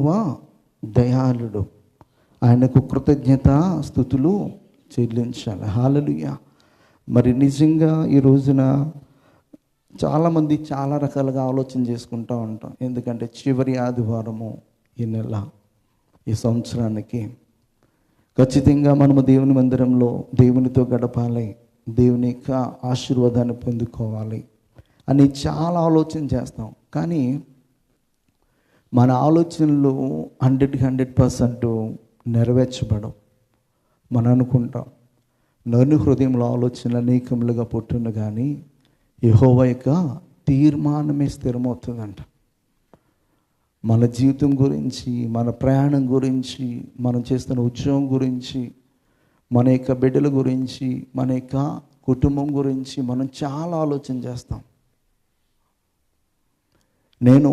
యెహోవా దయాళుడు, ఆయనకు కృతజ్ఞత స్తుతులు చెల్లించాలి. హల్లెలూయా. మరి నిజంగా ఈ రోజున చాలామంది చాలా రకాలుగా ఆలోచన చేసుకుంటూ ఉంటాం. ఎందుకంటే చివరి ఆదివారము ఈ నెల, ఈ సంవత్సరానికి ఖచ్చితంగా మనము దేవుని మందిరంలో దేవునితో గడపాలి, దేవుని యొక్క ఆశీర్వాదాన్ని పొందుకోవాలి అని చాలా ఆలోచన చేస్తాం. కానీ మన ఆలోచనలు 100% నెరవేర్చబడవు. మనం అనుకుంటాం నన్ను హృదయంలో ఆలోచనలు అనేకములుగా పుట్టును, కానీ యెహోవా యొక్క తీర్మానమే స్థిరమవుతుందంట. మన జీవితం గురించి, మన ప్రయాణం గురించి, మనం చేస్తున్న ఉద్యోగం గురించి, మన యొక్క బిడ్డల గురించి, మన యొక్క కుటుంబం గురించి మనం చాలా ఆలోచన చేస్తాం. నేను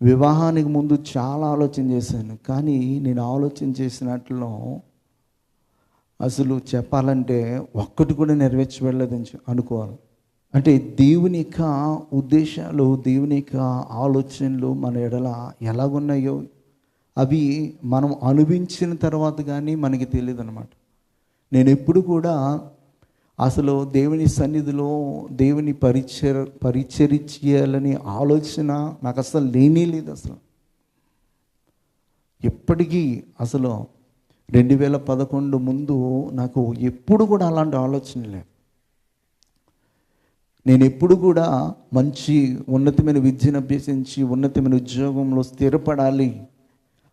వివాహానికి ముందు చాలా ఆలోచన చేశాను, కానీ నేను ఆలోచన చేసినట్లో అసలు చెప్పాలంటే ఒక్కటి కూడా నెరవేర్చబడలేదని అనుకోవాలి. అంటే దేవుని యొక్క ఉద్దేశాలు, దేవుని యొక్క ఆలోచనలు మన ఎడల ఎలాగున్నాయో అవి మనం అనుభవించిన తర్వాత కానీ మనకి తెలియదు అన్నమాట. నేను ఎప్పుడు కూడా అసలు దేవుని సన్నిధిలో దేవుని పరిచర్య ఆలోచన నాకు అసలు లేనే లేదు. అసలు ఎప్పటికీ అసలు 2011 ముందు నాకు ఎప్పుడు కూడా అలాంటి ఆలోచన లేదు. నేను ఎప్పుడు కూడా మంచి ఉన్నతమైన విద్యను అభ్యసించి ఉన్నతమైన ఉద్యోగంలో స్థిరపడాలి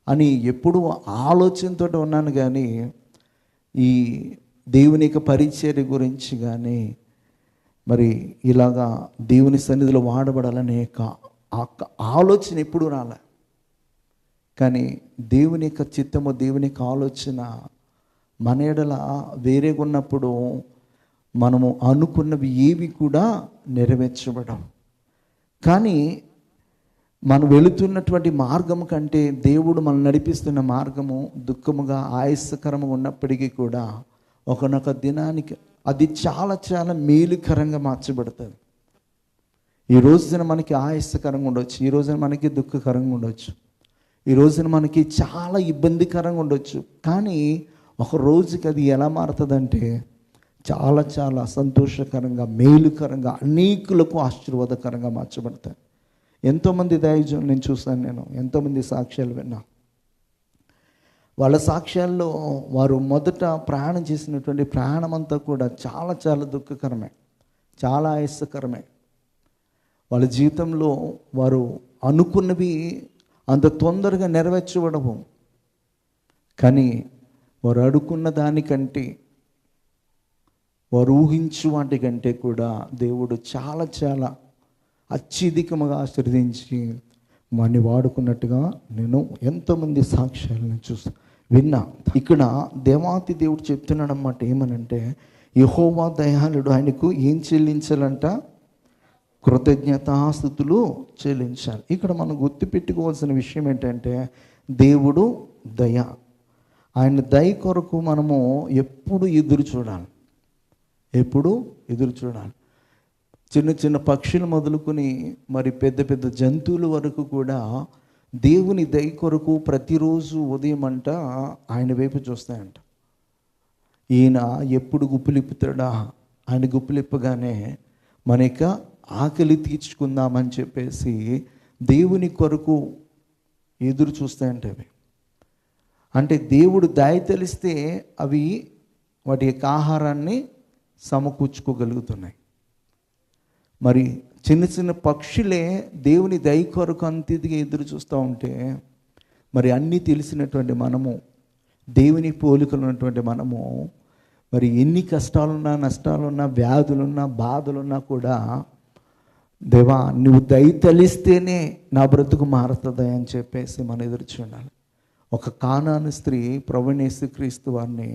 అని ఎప్పుడు ఆలోచనతో ఉన్నాను, కానీ ఈ దేవుని యొక్క పరిచర్య గురించి కానీ మరి ఇలాగా దేవుని సన్నిధిలో వాడబడాలనే ఆలోచన ఎప్పుడు రాలే. కానీ దేవుని యొక్క చిత్తము, దేవుని యొక్క ఆలోచన మన ఎడల వేరేగా ఉన్నప్పుడు మనము అనుకున్నవి ఏవి కూడా నెరవేర్చబడవు. కానీ మనం వెళుతున్నటువంటి మార్గం కంటే దేవుడు మనం నడిపిస్తున్న మార్గము దుఃఖముగా ఆయాసకరముగా ఉన్నప్పటికీ కూడా ఒకనొక దినానికి అది చాలా చాలా మేలుకరంగా మార్చబడుతుంది. ఈ రోజున మనకి ఆయాసకరంగా ఉండొచ్చు, ఈ రోజున మనకి దుఃఖకరంగా ఉండొచ్చు, ఈ రోజున మనకి చాలా ఇబ్బందికరంగా ఉండొచ్చు. కానీ ఒక రోజుకి అది ఎలా మారుతుందంటే చాలా చాలా సంతోషకరంగా, మేలుకరంగా, అనేకులకు ఆశీర్వాదకరంగా మార్చబడతాయి. ఎంతోమంది దైవజనులు నేను చూశాను, నేను ఎంతోమంది సాక్ష్యాలు విన్నా. వాళ్ళ సాక్ష్యాల్లో వారు మొదట ప్రయాణం చేసినటువంటి ప్రయాణం అంతా కూడా చాలా చాలా దుఃఖకరమే, చాలా ఆయాసకరమే. వాళ్ళ జీవితంలో వారు అనుకున్నవి అంత తొందరగా నెరవేర్చబడవు. కానీ వారు అడుగున్న దానికంటే, వారు ఊహించు వాటి కంటే కూడా దేవుడు చాలా చాలా అత్యధికముగా ఆశీర్వదించి వాడిని వాడుకున్నట్టుగా నేను ఎంతోమంది సాక్ష్యాలను విన్నా. ఇక్కడ దేవాతి దేవుడు చెప్తున్నాడు అన్నమాట. ఏమనంటే యెహోవా దయాళుడు, ఆయనకు ఏం చెల్లించాలంట? కృతజ్ఞతాస్తుతులు చెల్లించాలి. ఇక్కడ మనం గుర్తుపెట్టుకోవాల్సిన విషయం ఏంటంటే దేవుడు దయ. ఆయన దయ కొరకు మనము ఎప్పుడు ఎదురు చూడాలి, ఎప్పుడు ఎదురు చూడాలి. చిన్న చిన్న పక్షులు మొదలుకొని మరి పెద్ద పెద్ద జంతువుల వరకు కూడా దేవుని దయ కొరకు ప్రతిరోజు ఉదయం అంట ఆయన వైపు చూస్తాయంట. ఈయన ఎప్పుడు గుప్పులిప్పుతాడా? ఆయన గుప్పులిప్పగానే మన యొక్క ఆకలి తీర్చుకుందామని చెప్పేసి దేవుని కొరకు ఎదురు చూస్తాయంట అవి. అంటే దేవుడు దయ తెలిస్తే అవి వాటి యొక్క ఆహారాన్ని సమకూర్చుకోగలుగుతున్నాయి. మరి చిన్న చిన్న పక్షులే దేవుని దయ కొరకు అంతిదిగా ఎదురు చూస్తూ ఉంటే, మరి అన్నీ తెలిసినటువంటి మనము, దేవుని పోలికలు ఉన్నటువంటి మనము, మరి ఎన్ని కష్టాలున్నా, నష్టాలున్నా, వ్యాధులున్నా, బాధలున్నా కూడా దేవా నువ్వు దయ తలిస్తేనే నా బ్రతుకు మారుతుంది అని చెప్పేసి మనం ఎదురు చూడాలి. ఒక కానాను స్త్రీ ప్రభువైన యేసుక్రీస్తు వారిని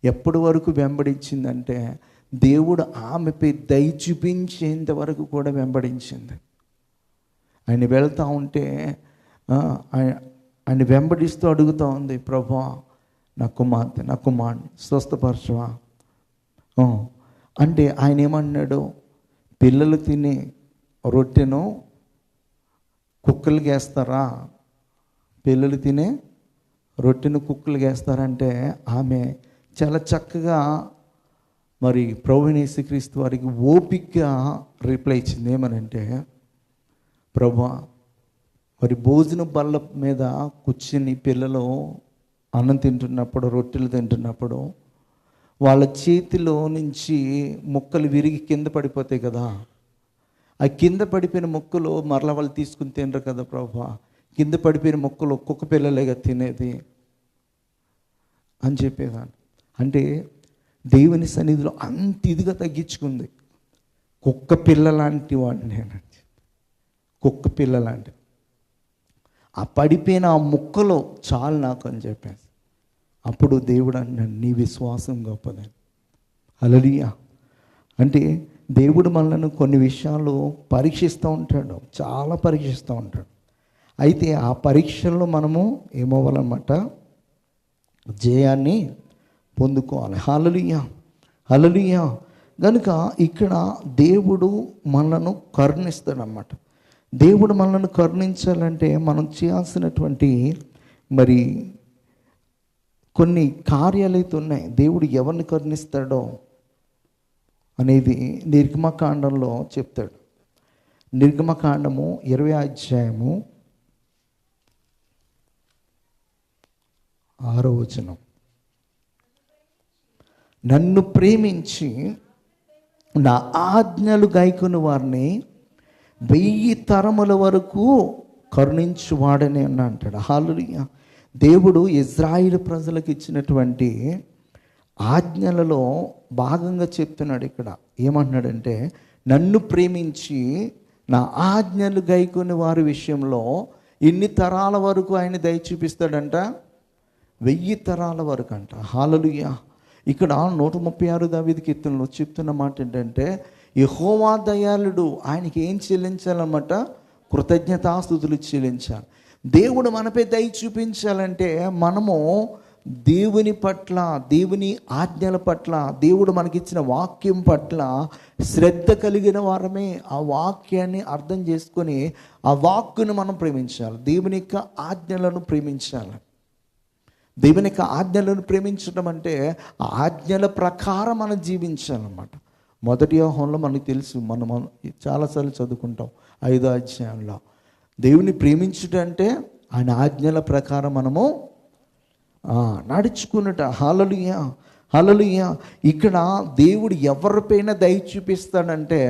ఎప్పటి వరకు వెంబడించిందంటే దేవుడు ఆమెపై దయ చూపించేంత వరకు కూడా వెంబడించింది. ఆయన వెళ్తూ ఉంటే ఆయన వెంబడిస్తూ అడుగుతూ ఉంది, ప్రభువా నా కుమార్తె, నా కుమారుని స్వస్థపరచవా అంటే ఆయన ఏమన్నాడు? పిల్లలు తినే రొట్టెను కుక్కలకి వేస్తారా? పిల్లలు తినే రొట్టెను కుక్కలు వేస్తారంటే ఆమె చాలా చక్కగా మరి ప్రభువైన యేసుక్రీస్తు వారికి ఓపికగా రిప్లై ఇచ్చింది. ఏమనంటే, ప్రభువా, మరి భోజన బల్ల మీద కూర్చుని పిల్లలు అన్నం తింటున్నప్పుడు, రొట్టెలు తింటున్నప్పుడు వాళ్ళ చేతిలో నుంచి ముక్కలు విరిగి కింద పడిపోతాయి కదా, ఆ కింద పడిపోయిన ముక్కలు మరలా వాళ్ళు తీసుకుని తినరు కదా ప్రభువా, కింద పడిపోయిన ముక్కలు ఒక్కొక్క పిల్లలేగా తినేది అని చెప్పేదాన్ని. అంటే దేవుని సన్నిధిలో అంత ఇదిగా తగ్గించుకుంది. కుక్క పిల్ల లాంటి వాడిని నేనండి, కుక్క పిల్ల లాంటి. ఆ పడిపోయిన ఆ ముక్కలో చాలు నాకు అని చెప్పాను. అప్పుడు దేవుడు అన్నాడు, నీ విశ్వాసం గొప్పదని. హల్లెలూయా. అంటే దేవుడు మనల్ని కొన్ని విషయాలు పరీక్షిస్తూ ఉంటాడు, చాలా పరీక్షిస్తూ ఉంటాడు. అయితే ఆ పరీక్షల్లో మనము ఏమవ్వాలన్నమాట, జయాన్ని పొందుకోవాలి. హల్లెలూయా, హల్లెలూయా. కనుక ఇక్కడ దేవుడు మనలను కరుణిస్తాడన్నమాట. దేవుడు మనల్ని కరుణించాలంటే మనం చేయాల్సినటువంటి మరి కొన్ని కార్యాలైతే ఉన్నాయి. దేవుడు ఎవరిని కరుణిస్తాడో అనేది నిర్గమకాండంలో చెప్తాడు. నిర్గమకాండము 20వ అధ్యాయము 6వ వచనం. నన్ను ప్రేమించి నా ఆజ్ఞలు గైకొని వారిని 1000 తరముల వరకు కరుణించువాడని అని అంటాడు. హల్లెలూయా. దేవుడు ఇజ్రాయిల్ ప్రజలకు ఇచ్చినటువంటి ఆజ్ఞలలో భాగంగా చెప్తున్నాడు. ఇక్కడ ఏమంటున్నాడంటే, నన్ను ప్రేమించి నా ఆజ్ఞలు గైకొని వారి విషయంలో ఇన్ని తరాల వరకు ఆయన దయ చూపిస్తాడంట, 1000 తరాల వరకు అంట. హల్లెలూయా. ఇక్కడ 136 దావీదు కీర్తనలో చెప్తున్న మాట ఏంటంటే, యెహోవా దయాళుడు, ఆయనకి ఏం చెల్లించాలన్నమాట, కృతజ్ఞతాస్తుతులు చెల్లించాలి. దేవుడు మనపై దయ చూపించాలంటే మనము దేవుని పట్ల, దేవుని ఆజ్ఞల పట్ల, దేవుడు మనకిచ్చిన వాక్యం పట్ల శ్రద్ధ కలిగిన వారమే ఆ వాక్యాన్ని అర్థం చేసుకొని ఆ వాక్కును మనం ప్రేమించాలి. దేవుని యొక్క ఆజ్ఞలను ప్రేమించాలి. దేవుని యొక్క ఆజ్ఞలను ప్రేమించడం అంటే ఆ ఆజ్ఞల ప్రకారం మనం జీవించాలన్నమాట. 1 యోహానులో మనకు తెలుసు, మనం చాలాసార్లు చదువుకుంటాం 5వ అధ్యాయంలో. దేవుని ప్రేమించుట అంటే ఆయన ఆజ్ఞల ప్రకారం మనము నడుచుకున్నట. హల్లెలూయా, హల్లెలూయా. ఇక్కడ దేవుడు ఎవరిపైన దయ చూపిస్తాడంటే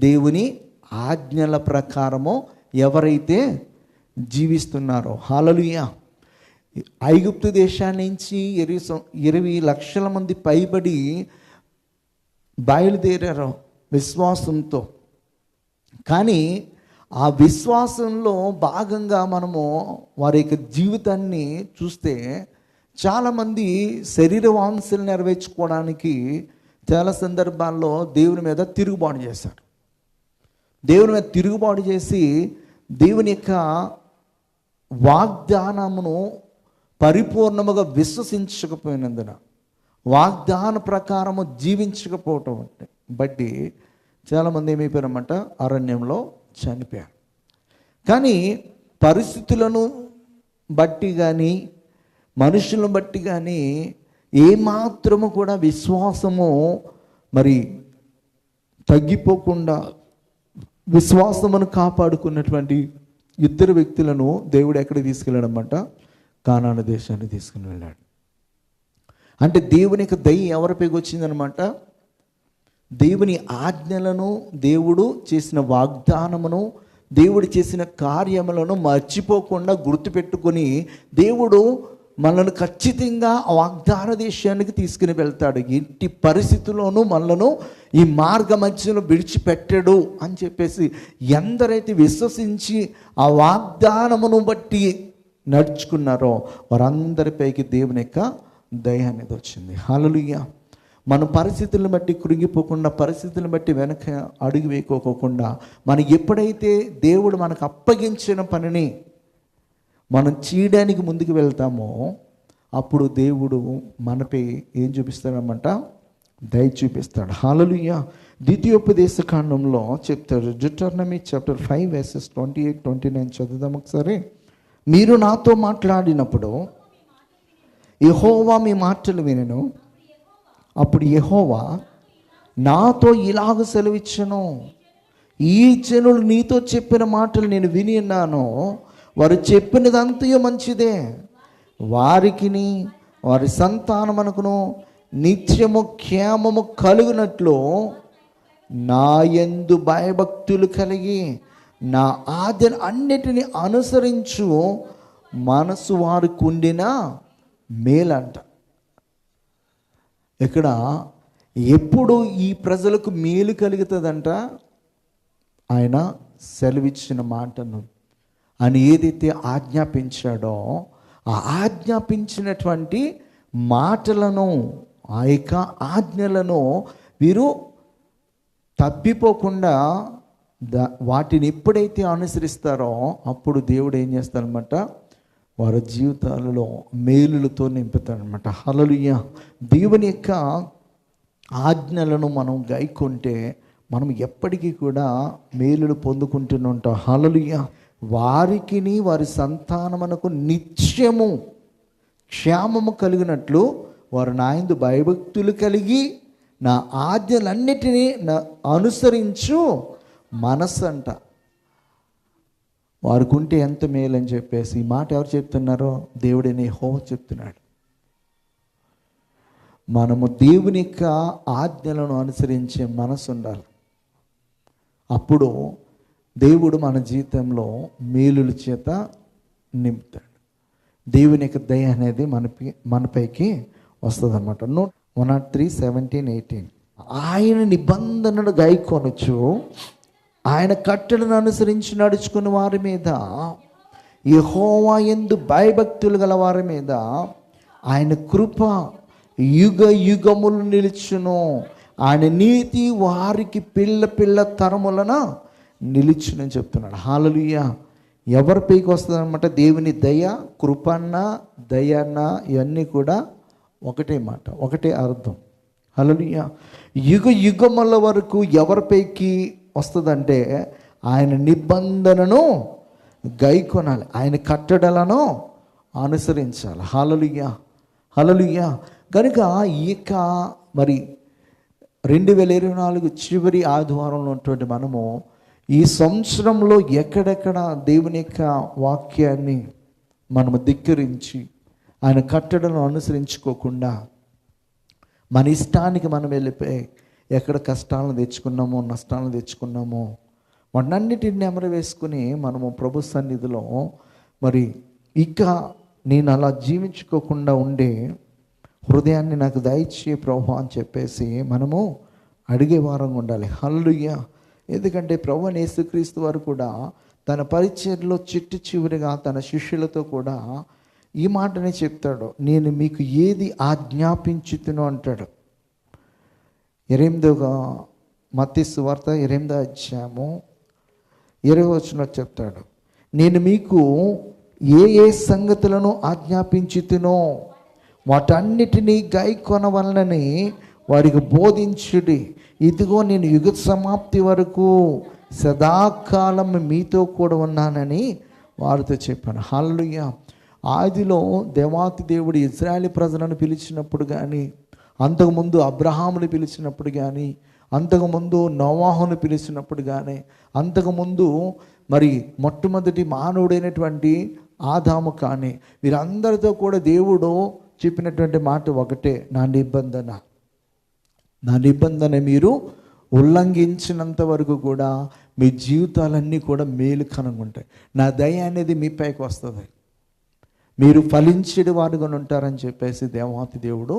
దేవుని ఆజ్ఞల ప్రకారము ఎవరైతే జీవిస్తున్నారో. హల్లెలూయా. ఐగుప్తు దేశాన్ని నుంచి 20 లక్షల మంది పైబడి బయలుదేరారు విశ్వాసంతో. కానీ ఆ విశ్వాసంలో భాగంగా మనము వారి యొక్క జీవితాన్ని చూస్తే చాలామంది శరీర వాంఛలు నెరవేర్చుకోవడానికి చాలా సందర్భాల్లో దేవుని మీద తిరుగుబాటు చేశారు. దేవుని మీద తిరుగుబాటు చేసి దేవుని యొక్క వాగ్దానమును పరిపూర్ణముగా విశ్వసించకపోయినందున, వాగ్దాన ప్రకారము జీవించకపోవటం బట్టి చాలామంది ఏమైపోయారన్నమాట, అరణ్యంలో చనిపోయారు. కానీ పరిస్థితులను బట్టి కానీ మనుషులను బట్టి కానీ ఏమాత్రము కూడా విశ్వాసము మరి తగ్గిపోకుండా విశ్వాసమును కాపాడుకున్నటువంటి 2 వ్యక్తులను దేవుడు ఎక్కడ తీసుకెళ్ళాడన్నమాట, కానాను దేశాన్ని తీసుకుని వెళ్ళాడు. అంటే దేవుని యొక్క దయ ఎవరిపైకి వచ్చిందనమాట, దేవుని ఆజ్ఞలను, దేవుడు చేసిన వాగ్దానమును, దేవుడు చేసిన కార్యములను మర్చిపోకుండా గుర్తుపెట్టుకొని దేవుడు మనల్ని ఖచ్చితంగా వాగ్దాన దేశానికి తీసుకుని వెళ్తాడు. ఎట్టి పరిస్థితుల్లోనూ మనలను ఈ మార్గ మధ్యలో విడిచిపెట్టడు అని చెప్పేసి ఎందరైతే విశ్వసించి ఆ వాగ్దానమును బట్టి నడుచుకున్నారో వారందరిపైకి దేవుని యొక్క దయ అనేది వచ్చింది. హల్లెలూయా. మన పరిస్థితులను బట్టి కృంగిపోకుండా, పరిస్థితులను బట్టి వెనక అడుగు వేయకోకుండా, మనం ఎప్పుడైతే దేవుడు మనకు అప్పగించిన పనిని మనం చేయడానికి ముందుకు వెళ్తామో అప్పుడు దేవుడు మనపై ఏం చూపిస్తాడన్నమాట, దయ చూపిస్తాడు. హల్లెలూయా. ద్వితీయోపదేశ కాండంలో చెప్తాడు, డియూటెరోనమీ చాప్టర్ 5 verses 28-29 చదువుదాం ఒకసారి. మీరు నాతో మాట్లాడినప్పుడు యెహోవా మీ మాటలు వినెను. అప్పుడు యెహోవా నాతో ఇలాగ సెలవిచ్చెను, ఈ జనులు నీతో చెప్పిన మాటలు నేను విని ఉన్నాను. వారు చెప్పినదంతయు మంచిదే. వారికిని వారి సంతానమునకును నిత్యము క్షేమము కలుగునట్లు నా యందు భయభక్తులు కలిగి నా ఆజ్ఞ అన్నిటిని అనుసరించు మనసు వారికి ఉండిన మేలంట. ఇక్కడ ఎప్పుడు ఈ ప్రజలకు మేలు కలుగుతుందంట? ఆయన సెలవిచ్చిన మాటను, ఆయన ఏదైతే ఆజ్ఞాపించాడో ఆ ఆజ్ఞాపించినటువంటి మాటలను, ఆ యొక్క ఆజ్ఞలను వీరు తప్పిపోకుండా వాటిని ఎప్పుడైతే అనుసరిస్తారో అప్పుడు దేవుడు ఏం చేస్తారనమాట, వారి జీవితాలలో మేలులతో నింపుతాడనమాట. హల్లెలూయా. దేవుని యొక్క ఆజ్ఞలను మనం గైకొంటే మనం ఎప్పటికీ కూడా మేలులు పొందుకుంటూనే ఉంటాం. హల్లెలూయా. వారికిని వారి సంతానమునకు నిత్యము క్షేమము కలిగినట్లు వారు నా యందు భయభక్తులు కలిగి నా ఆజ్ఞలన్నిటినీ అనుసరించు మనస్సు అంట. వారికి ఉంటే ఎంత మేలని చెప్పేసి ఈ మాట ఎవరు చెప్తున్నారో? దేవుడైన యెహోవా చెప్తున్నాడు. మనము దేవుని యొక్క ఆజ్ఞలను అనుసరించే మనసు ఉండాలి. అప్పుడు దేవుడు మన జీవితంలో మేలుల చేత నింపుతాడు. దేవుని యొక్క దయ అనేది మనపైకి వస్తుంది అనమాట. 103:17-18 ఆయన నిబంధనను గైకొనొచ్చు, ఆయన కట్టడను అనుసరించి నడుచుకుని వారి మీద, యెహోవా యందు భయభక్తులు గల వారి మీద ఆయన కృప యుగ యుగములు నిలుచును, ఆయన నీతి వారికి పిల్ల తరములన నిలుచునని చెప్తున్నాడు. హల్లెలూయా. ఎవరిపైకి వస్తుంది అనమాట? దేవుని దయ, కృపన్న దయన్న ఇవన్నీ కూడా ఒకటే మాట, ఒకటే అర్థం. హల్లెలూయా. యుగ యుగముల వరకు ఎవరిపైకి వస్తుందంటే ఆయన నిబంధనను గైకొనాలి, ఆయన కట్టడలను అనుసరించాలి. హల్లెలూయా. హల్లెలూయా. కనుక ఇక మరి 2024 చివరి ఆదివారంలో ఉన్నటువంటి మనము ఈ సంవత్సరంలో ఎక్కడెక్కడ దేవుని యొక్క వాక్యాన్ని మనము ధిక్కరించి ఆయన కట్టడలను అనుసరించుకోకుండా మన ఇష్టానికి మనం వెళ్ళిపోయి ఎక్కడ కష్టాలను తెచ్చుకున్నామో, నష్టాలను తెచ్చుకున్నామో వాటన్నిటిని నెమరు వేసుకుని మనము ప్రభు సన్నిధిలో మరి ఇక నేను అలా జీవించుకోకుండా ఉండే హృదయాన్ని నాకు దయచే ప్రభు అని చెప్పేసి మనము అడిగే వారంగా ఉండాలి. హల్లెలూయా. ఎందుకంటే ప్రభు యేసుక్రీస్తు వారు కూడా తన పరిచర్యలో చివరిగా తన శిష్యులతో కూడా ఈ మాటనే చెప్తాడు, నేను మీకు ఏది ఆజ్ఞాపించుతునో అంటాడు. 8వ మత్తయి సువార్త 8వ అధ్యాయము 20వ వచనంలో చెప్తాడు, నేను మీకు ఏ సంగతులను ఆజ్ఞాపించుతునో వాటన్నిటినీ గైకొనవలనని వారికి బోధించుడి. ఇదిగో నేను యుగ సమాప్తి వరకు సదాకాలం మీతో కూడా ఉన్నానని వారితో చెప్పాను. హల్లెలూయా. ఆదిలో దేవాతి దేవుడు ఇశ్రాయేలు ప్రజలను పిలిచినప్పుడు కానీ, అంతకుముందు అబ్రహాముని పిలిచినప్పుడు కానీ, అంతకుముందు నోవాహును పిలిచినప్పుడు కానీ, అంతకుముందు మరి మొట్టమొదటి మానవుడైనటువంటి ఆదాము కానీ, వీరందరితో కూడా దేవుడు చెప్పినటువంటి మాట ఒకటే, నా నిబంధన మీరు ఉల్లంఘించినంత వరకు కూడా మీ జీవితాలన్నీ కూడా మేలుకరంగా ఉంటాయి. నా దయ అనేది మీ పైకి వస్తుంది, మీరు ఫలించేది వారుగా ఉంటారని చెప్పేసి దేవాతి దేవుడు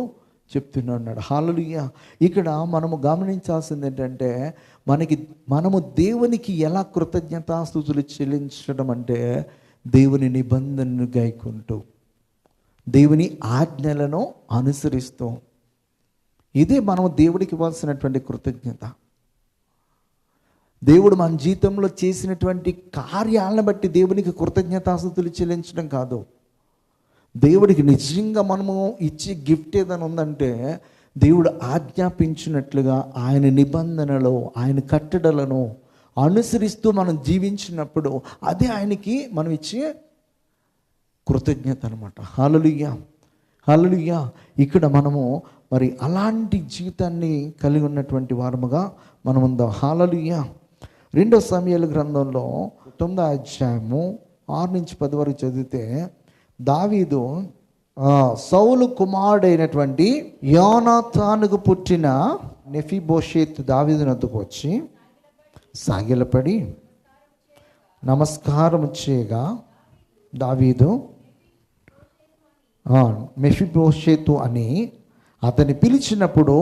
చెప్తున్నాడు. హల్లెలూయా. ఇక్కడ మనము గమనించాల్సింది ఏంటంటే మనము దేవునికి ఎలా కృతజ్ఞతాస్తుతులు చెల్లించడం అంటే దేవుని నిబంధనను గైకుంటూ దేవుని ఆజ్ఞలను అనుసరిస్తూ, ఇదే మనం దేవుడికి ఇవ్వాల్సినటువంటి కృతజ్ఞత. దేవుడు మన జీవితంలో చేసినటువంటి కార్యాలను బట్టి దేవునికి కృతజ్ఞతాస్తుతులు చెల్లించడం కాదు. దేవుడికి నిజంగా మనము ఇచ్చే గిఫ్ట్ ఏదైనా ఉందంటే దేవుడు ఆజ్ఞాపించినట్లుగా ఆయన నిబంధనలు, ఆయన కట్టడలను అనుసరిస్తూ మనం జీవించినప్పుడు అదే ఆయనకి మనం ఇచ్చే కృతజ్ఞత అనమాట. హల్లెలూయా, హల్లెలూయా. ఇక్కడ మనము మరి అలాంటి జీవితాన్ని కలిగి ఉన్నటువంటి వారముగా మనం ఉందాం. హల్లెలూయా. 2 సమూయేలు గ్రంథంలో 9వ అధ్యాయము 6 నుంచి 10 వరకు చదివితే, దావీదు సౌలు కుమారుడైనటువంటి యోనాతానుకు పుట్టిన మెఫీబోషెతు దావీదు వద్దకు వచ్చి సాగిలపడి నమస్కారం చేయగా, దావీదు మెఫీబోషెతు అని అతన్ని పిలిచినప్పుడు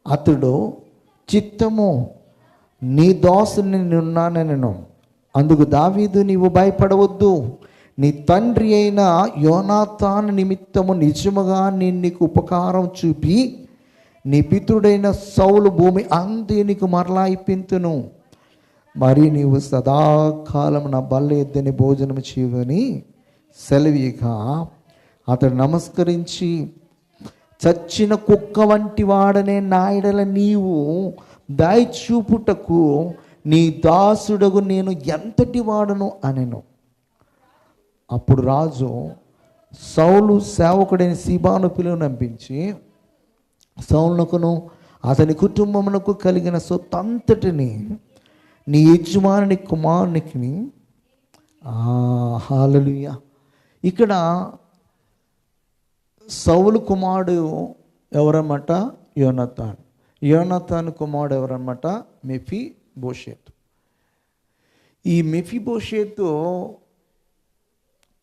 అతడు, చిత్తము నీ దాసుని నేనున్నానెను. అందుకు దావీదు, నీవు భయపడవద్దు, నీ తండ్రి అయిన యోనాతాను నిమిత్తము నిజముగా నేను నీకు ఉపకారం చూపి నీ పితృడైన సౌలు భూమి అంతే నీకు మరలా ఇప్పింతును. మరి నీవు సదాకాలం నా బల్ల ఎద్దని భోజనం చేయని సెలవీగా, అతడు నమస్కరించి, చచ్చిన కుక్క వంటి వాడనే నాయడల నీవు దయ చూపుటకు నీ దాసుడగు నేను ఎంతటి వాడను అనెను. అప్పుడు రాజు సౌలు సేవకుడైన సీబాను పిలువనంపించి, సౌలునకును అతని కుటుంబమునకు కలిగిన సొత్తంతటిని నీ యజమాని కుమారునికి. హల్లెలూయా. ఇక్కడ సౌలు కుమారుడు ఎవరన్నమాట? యోనాతాను. యోనాతాను కుమారుడు ఎవరన్నమాట? మెఫీబోషెతు. ఈ మెఫీబోషెతు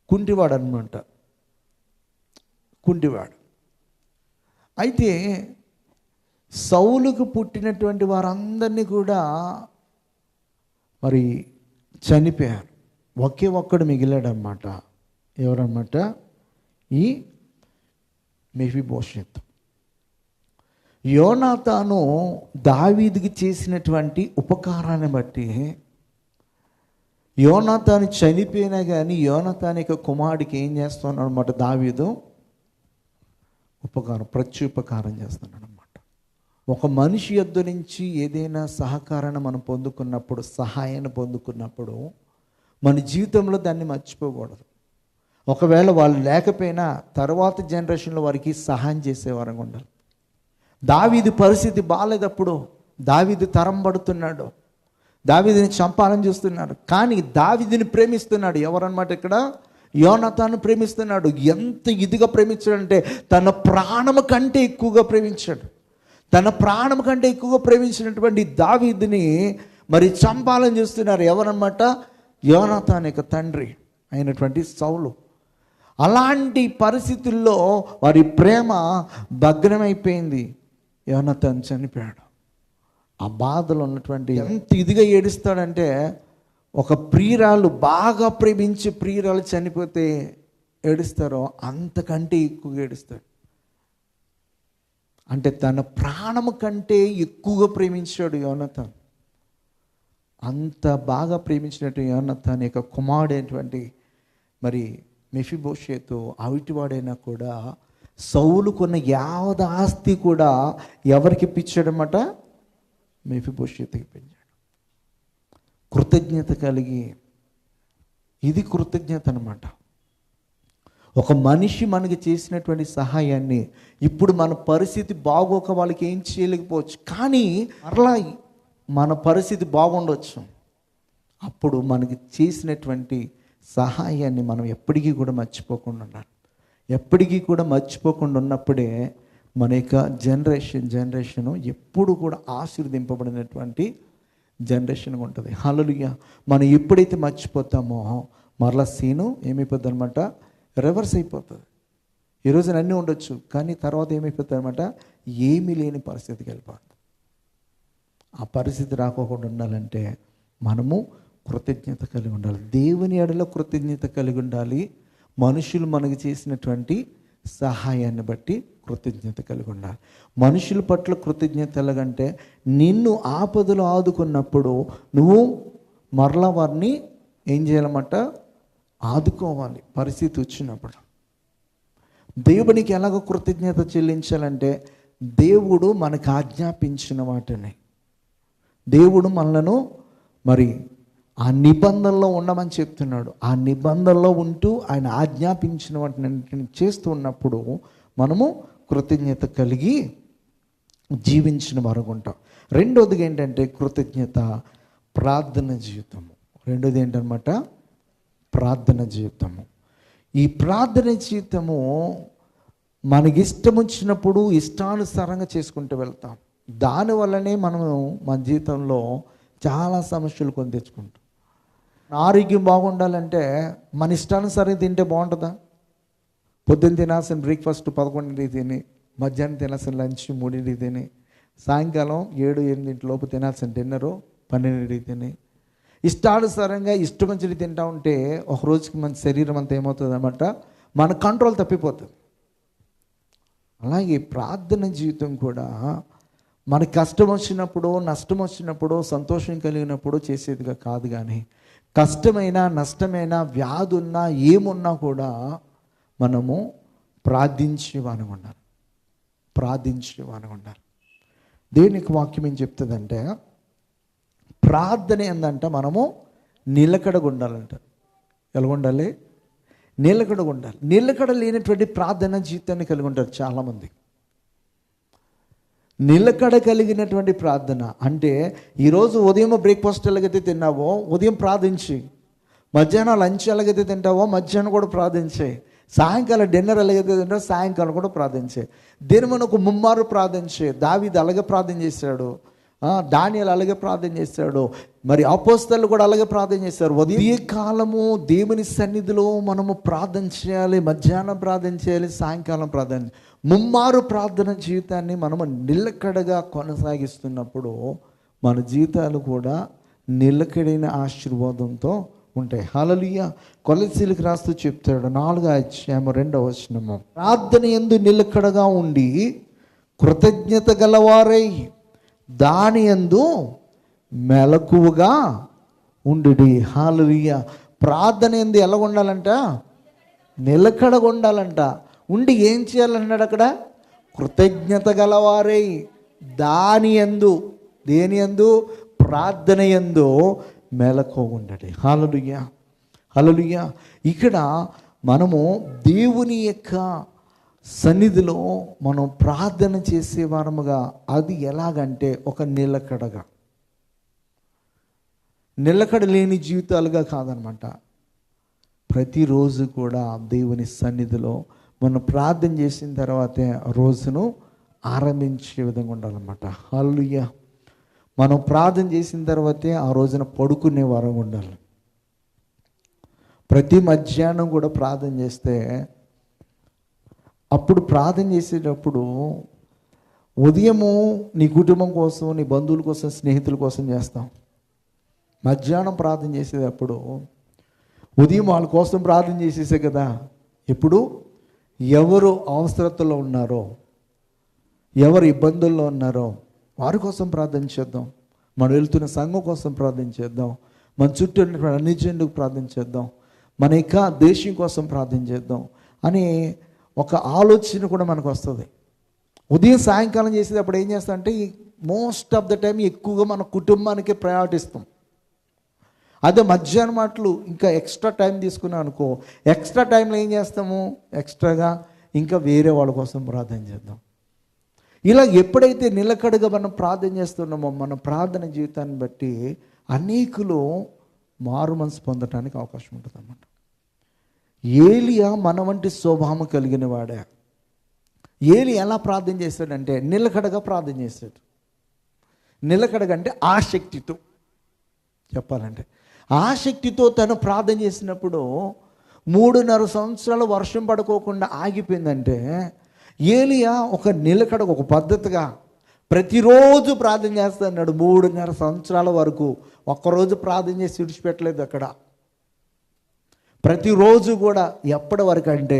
కుంటివాడు అనమాట, కుంటివాడు. అయితే సౌలుకు పుట్టినటువంటి వారందరినీ కూడా మరి చనిపోయారు. ఒకే ఒక్కడు మిగిలాడనమాట. ఎవరన్నమాట? ఈ మెఫీబోషెతు. యోనాతాను దావీదుకి చేసినటువంటి ఉపకారాన్ని బట్టి, యోనాతాను చనిపోయినా కానీ యోనాతాను యొక్క కుమారుడికి ఏం చేస్తున్నాడు అనమాట? దావీదు ప్రత్యుపకారం చేస్తున్నాడు అనమాట. ఒక మనిషి యొద్ద నుంచి ఏదైనా సహకారాన్ని మనం పొందుకున్నప్పుడు, సహాయాన్ని పొందుకున్నప్పుడు మన జీవితంలో దాన్ని మర్చిపోకూడదు. ఒకవేళ వాళ్ళు లేకపోయినా తర్వాత జనరేషన్లో వారికి సహాయం చేసేవారంగా ఉండాలి. దావీదు పరిస్థితి బాగాలేదప్పుడు, దావీదు తరం పడుతున్నాడు, దావీదుని చంపాలని చూస్తున్నాడు. కానీ దావీదుని ప్రేమిస్తున్నాడు ఎవరన్నమాట? ఇక్కడ యోనాతాను ప్రేమిస్తున్నాడు. ఎంత ఇదిగా ప్రేమించాడంటే తన ప్రాణము కంటే ఎక్కువగా ప్రేమించాడు. తన ప్రాణం కంటే ఎక్కువగా ప్రేమించినటువంటి దావీదుని మరి చంపాలని చూస్తున్నారు. ఎవరన్నమాట? యోనాతాను యొక్క తండ్రి అయినటువంటి సౌలు. అలాంటి పరిస్థితుల్లో వారి ప్రేమ భగ్నమైపోయింది. యోనాతాను చనిపోయాడు. ఆ బాధలో ఉన్నటువంటి ఎంత ఇదిగా ఏడుస్తాడంటే, ఒక ప్రియురాలు, బాగా ప్రేమించి ప్రియురాలు చనిపోతే ఏడుస్తారో అంతకంటే ఎక్కువగా ఏడుస్తాడు. అంటే తన ప్రాణము కంటే ఎక్కువగా ప్రేమించాడు యోనాతాను. అంత బాగా ప్రేమించినట్టు యోనాతాను యొక్క కుమారుడైనటువంటి మరి మెఫీబోషెతు అవిటివాడైనా కూడా సౌలుకున్న యావత్ ఆస్తి కూడా ఎవరికి ఇప్పించాడన్నమాట? మెఫీబోషెతుకి ఇప్పించాడు. కృతజ్ఞత కలిగి, ఇది కృతజ్ఞత అన్నమాట. ఒక మనిషి మనకి చేసినటువంటి సహాయాన్ని ఇప్పుడు మన పరిస్థితి బాగోక వాళ్ళకి ఏం చేయలేకపోవచ్చు, కానీ మరలా మన పరిస్థితి బాగుండవచ్చు. అప్పుడు మనకి చేసినటువంటి సహాయాన్ని మనం ఎప్పటికీ కూడా మర్చిపోకుండా ఉండాలి. ఎప్పటికీ కూడా మర్చిపోకుండా ఉన్నప్పుడే మన యొక్క జనరేషను ఎప్పుడు కూడా ఆశీర్వదింపబడినటువంటి జనరేషన్గా ఉంటుంది. హల్లెలూయా. మనం ఎప్పుడైతే మర్చిపోతామో మరలా సీను ఏమైపోతుంది అనమాట? రివర్స్ అయిపోతుంది. ఈరోజు అన్నీ ఉండొచ్చు, కానీ తర్వాత ఏమైపోతుంది అనమాట? ఏమీ లేని పరిస్థితికి వెళ్ళిపోతుంది. ఆ పరిస్థితి రాకోకుండా ఉండాలంటే మనము కృతజ్ఞత కలిగి ఉండాలి. దేవుని ఎడలో కృతజ్ఞత కలిగి ఉండాలి. మనుషులు మనకు చేసినటువంటి సహాయాన్ని బట్టి కృతజ్ఞత కలిగి ఉండాలి. మనుషుల పట్ల కృతజ్ఞత ఎలాగంటే, నిన్ను ఆపదలు ఆదుకున్నప్పుడు నువ్వు మరలా వారిని ఏం చేయాలన్నమాట? ఆదుకోవాలి. పరిస్థితి వచ్చినప్పుడు దేవునికి ఎలాగో కృతజ్ఞత చెల్లించాలంటే, దేవుడు మనకు ఆజ్ఞాపించిన వాటిని, దేవుడు మనలను మరి ఆ నిబంధనలో ఉండమని చెప్తున్నాడు. ఆ నిబంధనలో ఉంటూ ఆయన ఆజ్ఞాపించిన వాటిని చేస్తూ ఉన్నప్పుడు మనము కృతజ్ఞత కలిగి జీవించిన వారుగా ఉంటాం. రెండోదిగా ఏంటంటే కృతజ్ఞత ప్రార్థన జీవితము. రెండోది ఏంటన్నమాట, ప్రార్థన జీవితము. ఈ ప్రార్థన జీవితము మనకి ఇష్టం వచ్చినప్పుడు ఇష్టానుసారంగా చేసుకుంటూ వెళ్తాం. దానివల్లనే మనము మన జీవితంలో చాలా సమస్యలు కొని తెచ్చుకుంటాం. ఆరోగ్యం బాగుండాలంటే మన ఇష్టానుసారంగా తింటే బాగుంటుందా? పొద్దున్న తినాల్సిన బ్రేక్ఫాస్ట్ 11కి తిని, మధ్యాహ్నం తినాల్సిన లంచ్ 3కి తిని, సాయంకాలం 7-8 లోపు తినాల్సిన డిన్నరు 12కి తిని, ఇష్టానుసారంగా ఇష్టం వచ్చినది తింటా ఉంటే ఒక రోజుకి మన శరీరం అంతా ఏమవుతుంది అన్నమాట, మన కంట్రోల్ తప్పిపోతుంది. అలాగే ప్రార్థన జీవితం కూడా మనకి కష్టం వచ్చినప్పుడు, నష్టం వచ్చినప్పుడు, సంతోషం కలిగినప్పుడు చేసేదిగా కాదు. కానీ కష్టమైనా, నష్టమైనా, వ్యాధి ఉన్నా, ఏమున్నా కూడా మనము ప్రార్థించేవానికి ఉండాలి. దేవునికి వాక్యం ఏం చెప్తుందంటే, ప్రార్థన ఏందంట మనము నిలకడగా ఉండాలంట. ఎలా ఉండాలి? నిలకడగా ఉండాలి. నిలకడ లేనటువంటి ప్రార్థన జీవితాన్ని కలిగి ఉంటారు చాలామంది. నిలకడ కలిగినటువంటి ప్రార్థన అంటే, ఈరోజు ఉదయం బ్రేక్ఫాస్ట్ ఎలాగైతే తిన్నావో ఉదయం ప్రార్థించి, మధ్యాహ్నం లంచ్ ఎలాగైతే తింటావో మధ్యాహ్నం కూడా ప్రార్థించే, సాయంకాలం డిన్నర్ ఎలాగైతే తింటావో సాయంకాలం కూడా ప్రార్థించే, దినమునకు ముమ్మారు ప్రార్థించే. దావీదు అలాగే ప్రార్థన చేశాడు, దానియేలు అలాగే ప్రార్థన చేశాడు, మరి అపోస్తలులు కూడా అలాగే ప్రార్థన చేశారు. ఉదయ కాలము దేవుని సన్నిధిలో మనము ప్రార్థన చేయాలి, మధ్యాహ్నం ప్రార్థన చేయాలి, సాయంకాలం ప్రార్థన. ముమ్మారు ప్రార్థన జీవితాన్ని మనము నిలకడగా కొనసాగిస్తున్నప్పుడు మన జీవితాలు కూడా నిలకడైన ఆశీర్వాదంతో ఉంటాయి. హల్లెలూయా. కొలస్సీలకు రాస్తూ చెప్తాడు 4:2 ప్రార్థన యందు నిలకడగా ఉండి కృతజ్ఞత గలవారై దాని యందు మెలకువగా ఉండుడి. హల్లెలూయా. ప్రార్థన యందు ఎలా ఉండాలంట? నిలకడగా ఉండాలంట. ఉండి ఏం చేయాలన్నాడు అక్కడ? కృతజ్ఞత గలవారై దాని యందు, దేని యందు? ప్రార్థన యందు మెలకువ ఉండండి. హల్లెలూయా, హల్లెలూయా. ఇక్కడ మనము దేవుని యొక్క సన్నిధిలో మనం ప్రార్థన చేసే వారముగా, అది ఎలాగంటే ఒక నిలకడగా, నిలకడ లేని జీవితాలుగా కాదనమాట. ప్రతిరోజు కూడా దేవుని సన్నిధిలో మనం ప్రార్థన చేసిన తర్వాతే రోజును ఆరంభించే విధంగా ఉండాలన్నమాట. హల్లెలూయా. మనం ప్రార్థన చేసిన తర్వాతే ఆ రోజున పడుకునే వారం ఉండాలి. ప్రతి మధ్యాహ్నం కూడా ప్రార్థన చేస్తే, అప్పుడు ప్రార్థన చేసేటప్పుడు ఉదయము నీ కుటుంబం కోసం, నీ బంధువుల కోసం, స్నేహితుల కోసం చేస్తాం. మధ్యాహ్నం ప్రార్థన చేసేటప్పుడు ఉదయం వాళ్ళ కోసం ప్రార్థన చేసేసే కదా. ఎప్పుడు ఎవరు అవసరతలో ఉన్నారో, ఎవరు ఇబ్బందుల్లో ఉన్నారో వారి కోసం ప్రార్థన చేద్దాం. మనం వెళ్తున్న సంఘం కోసం ప్రార్థన చేద్దాం. మన చుట్టూ ఉన్నటువంటి అన్ని జనులకు ప్రార్థన చేద్దాం. మన యొక్క దేశం కోసం ప్రార్థన చేద్దాం అని ఒక ఆలోచన కూడా మనకు వస్తుంది. ఉదయం సాయంకాలం చేసేటప్పుడు ఏం చేస్తామంటే, మోస్ట్ ఆఫ్ ద టైం ఎక్కువగా మన కుటుంబానికే ప్రయారిటీ ఇస్తాం. అదే మధ్యాహ్నం మాటలు ఇంకా ఎక్స్ట్రా టైం తీసుకున్నాం అనుకో, ఎక్స్ట్రా టైంలో ఏం చేస్తాము? ఎక్స్ట్రాగా ఇంకా వేరే వాళ్ళ కోసం ప్రార్థన చేద్దాం. ఇలా ఎప్పుడైతే నిలకడగా మనం ప్రార్థన చేస్తున్నామో, మన ప్రార్థన జీవితాన్ని బట్టి అనేకులు మారు మనసు పొందడానికి అవకాశం ఉంటుంది అన్నమాట. ఏలియా మన వంటి స్వభావం కలిగిన వాడే. ఏలి ఎలా ప్రార్థన చేశాడంటే నిలకడగా ప్రార్థన చేశాడు. నిలకడగా అంటే ఆసక్తితో చెప్పాలంటే, ఆసక్తితో తను ప్రార్థన చేసినప్పుడు 3.5 సంవత్సరాలు వర్షం పడుకోకుండా ఆగిపోయిందంటే, ఏలియా ఒక నిలకడ, ఒక పద్ధతిగా ప్రతిరోజు ప్రార్థన చేస్తున్నాడు. 3.5 సంవత్సరాల వరకు ఒక్కరోజు ప్రార్థన చేసి విడిచిపెట్టలేదు. అక్కడ ప్రతిరోజు కూడా ఎప్పటి వరకు అంటే,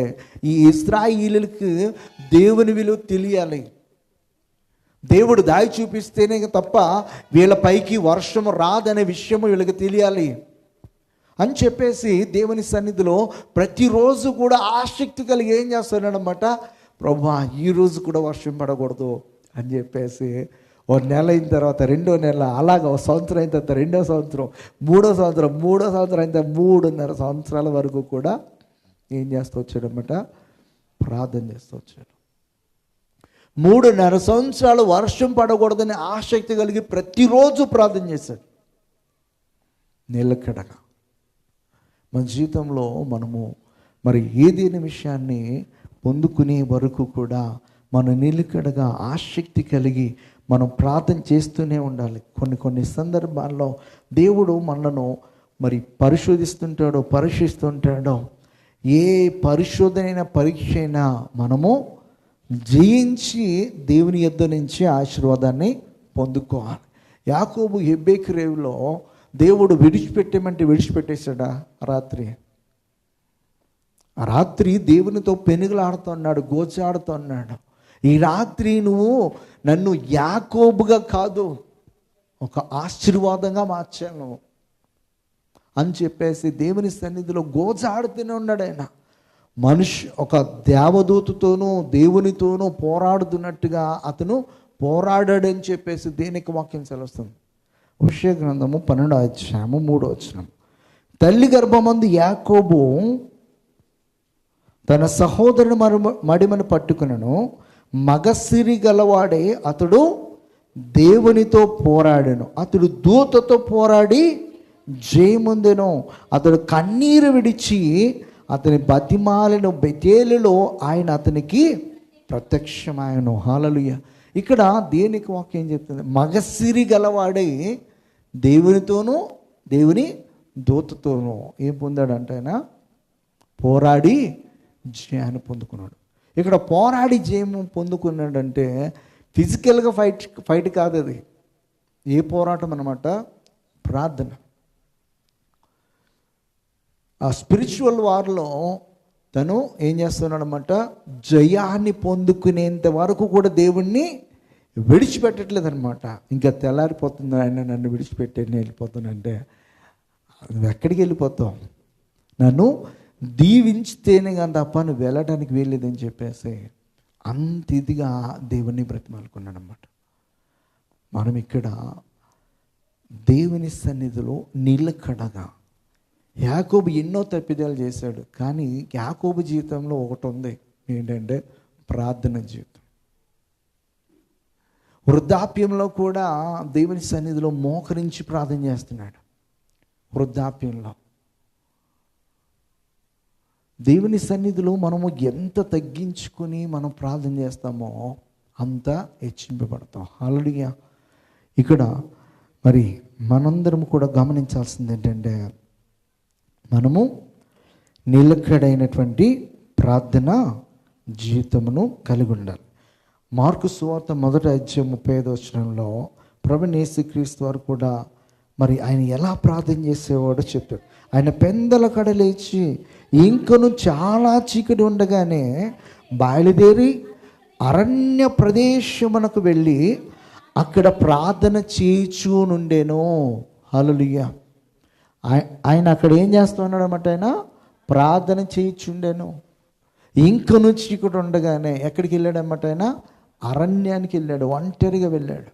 ఈ ఇశ్రాయేలీయులకు దేవుని విలువ తెలియాలి. దేవుడు దారి చూపిస్తేనే తప్ప వీళ్ళ పైకి వర్షం రాదనే విషయము వీళ్ళకి తెలియాలి అని చెప్పేసి దేవుని సన్నిధిలో ప్రతిరోజు కూడా ఆసక్తి కలిగి ఏం చేస్తున్నాడనమాట, ప్రభువా ఈరోజు కూడా వర్షం పడకూడదు అని చెప్పేసి ఓ నెల అయిన తర్వాత 2వ నెల, అలాగ ఒక సంవత్సరం అయిన తర్వాత 2వ సంవత్సరం, 3వ సంవత్సరం, 3వ సంవత్సరం అయిన తర్వాత 3.5 సంవత్సరాల వరకు కూడా ఏం చేస్తూ వచ్చాడన్నమాట? ప్రార్థన చేస్తూ వచ్చాడు. 3.5 సంవత్సరాలు వర్షం పడకూడదని ఆసక్తి కలిగి ప్రతిరోజు ప్రార్థన చేశాడు నిలకడగా. మన జీవితంలో మనము మరి ఏదైనా విషయాన్ని పొందుకునే వరకు కూడా మనం నిలకడగా ఆసక్తి కలిగి మనం ప్రార్థన చేస్తూనే ఉండాలి. కొన్ని సందర్భాల్లో దేవుడు మనను మరి పరీక్షిస్తుంటాడో ఏ పరిశోధనైన పరీక్ష అయినా మనము జయించి దేవుని యొద్ద నుంచి ఆశీర్వాదాన్ని పొందుకోవాలి. యాకోబు హెబ్రోను రేవులో దేవుడు విడిచిపెట్టేమంటే విడిచిపెట్టేశాడా? రాత్రి దేవునితో పెనుగులాడుతున్నాడు, గోచాడుతున్నాడు. ఈ రాత్రి నువ్వు నన్ను యాకోబుగా కాదు, ఒక ఆశీర్వాదంగా మార్చాను అని చెప్పేసి దేవుని సన్నిధిలో గోజాడుతూనే ఉన్నాడు. ఆయన ఒక దేవదూతతోనూ దేవునితోనూ పోరాడుతున్నట్టుగా అతను పోరాడాడని చెప్పేసి దేనికి వాక్యం సెలవుస్తుంది? హోషేయ గ్రంథము 12వ అధ్యాయము 3వ వచనం. తల్లి గర్భమందు యాకోబు తన సహోదరుని మడిమను పట్టుకునను, మగసిరి గలవాడే అతడు దేవునితో పోరాడెను. అతడు దూతతో పోరాడి జయముందెను. అతడు కన్నీరు విడిచి అతని బతిమాలను బెతేలులో ఆయన అతనికి ప్రత్యక్షమాయను. హల్లెలూయా. ఇక్కడ దేనికి వాక్యం చెప్తుంది? మగసిరి గలవాడే దేవునితోనూ దేవుని దూతతోనూ ఏం పొందాడంటే ఆయన పోరాడి జయాన్ని పొందుకున్నాడు. ఇక్కడ పోరాడి జయం పొందుకున్నాడంటే ఫిజికల్గా ఫైట్ కాదు, అది ఏ పోరాటం అన్నమాట? ప్రార్థన. ఆ స్పిరిచువల్ వార్లో తను ఏం చేస్తున్నాడు అన్నమాట? జయాన్ని పొందుకునేంత వరకు కూడా దేవుణ్ణి విడిచిపెట్టట్లేదు అనమాట. ఇంకా తెల్లారిపోతుంది, ఆయన నన్ను విడిచిపెట్టి నేను వెళ్ళిపోతానంటే నువ్వు ఎక్కడికి వెళ్ళిపోతావు? నన్ను దీవించితేనే కానీ తప్ప నువ్వు వెళ్ళడానికి వీల్లేదని చెప్పేసి అంత ఇదిగా దేవుణ్ణి బ్రతిమాలుకున్నాడు అన్నమాట. మనం ఇక్కడ దేవుని సన్నిధిలో నిలకడగా, యాకోబు ఎన్నో తప్పిదాలు చేశాడు, కానీ యాకోబు జీవితంలో ఒకటి ఉంది, ఏంటంటే ప్రార్థన జీవితం. వృద్ధాప్యంలో కూడా దేవుని సన్నిధిలో మోకరించి ప్రార్థన చేస్తున్నాడు. వృద్ధాప్యంలో దేవుని సన్నిధిలో మనము ఎంత తగ్గించుకొని మనం ప్రార్థన చేస్తామో అంత హెచ్చింపబడతాం. హల్లెలూయా. ఇక్కడ మరి మనందరం కూడా గమనించాల్సింది ఏంటంటే మనము నిలకడైనటువంటి ప్రార్థన జీవితమును కలిగి ఉండాలి. మార్కు సువార్త 1వ అధ్యాయం 35వ వచనంలో ప్రభువైన యేసుక్రీస్తు వారు కూడా మరి ఆయన ఎలా ప్రార్థన చేసేవాడో చెప్తాడు. ఆయన పెందల కడ లేచి ఇంకను చాలా చీకటి ఉండగానే బయలుదేరి అరణ్య ప్రదేశమునకు వెళ్ళి అక్కడ ప్రార్థన చేయుచునుండెను. హల్లెలూయా. ఆయన అక్కడ ఏం చేస్తున్నాడు అన్నమాట? ఆయన ప్రార్థన చేయుచుండెను. ఇంకను చీకటి ఉండగానే ఎక్కడికి వెళ్ళాడు అన్నమాట? ఆయన అరణ్యానికి వెళ్ళాడు, ఒంటరిగా వెళ్ళాడు.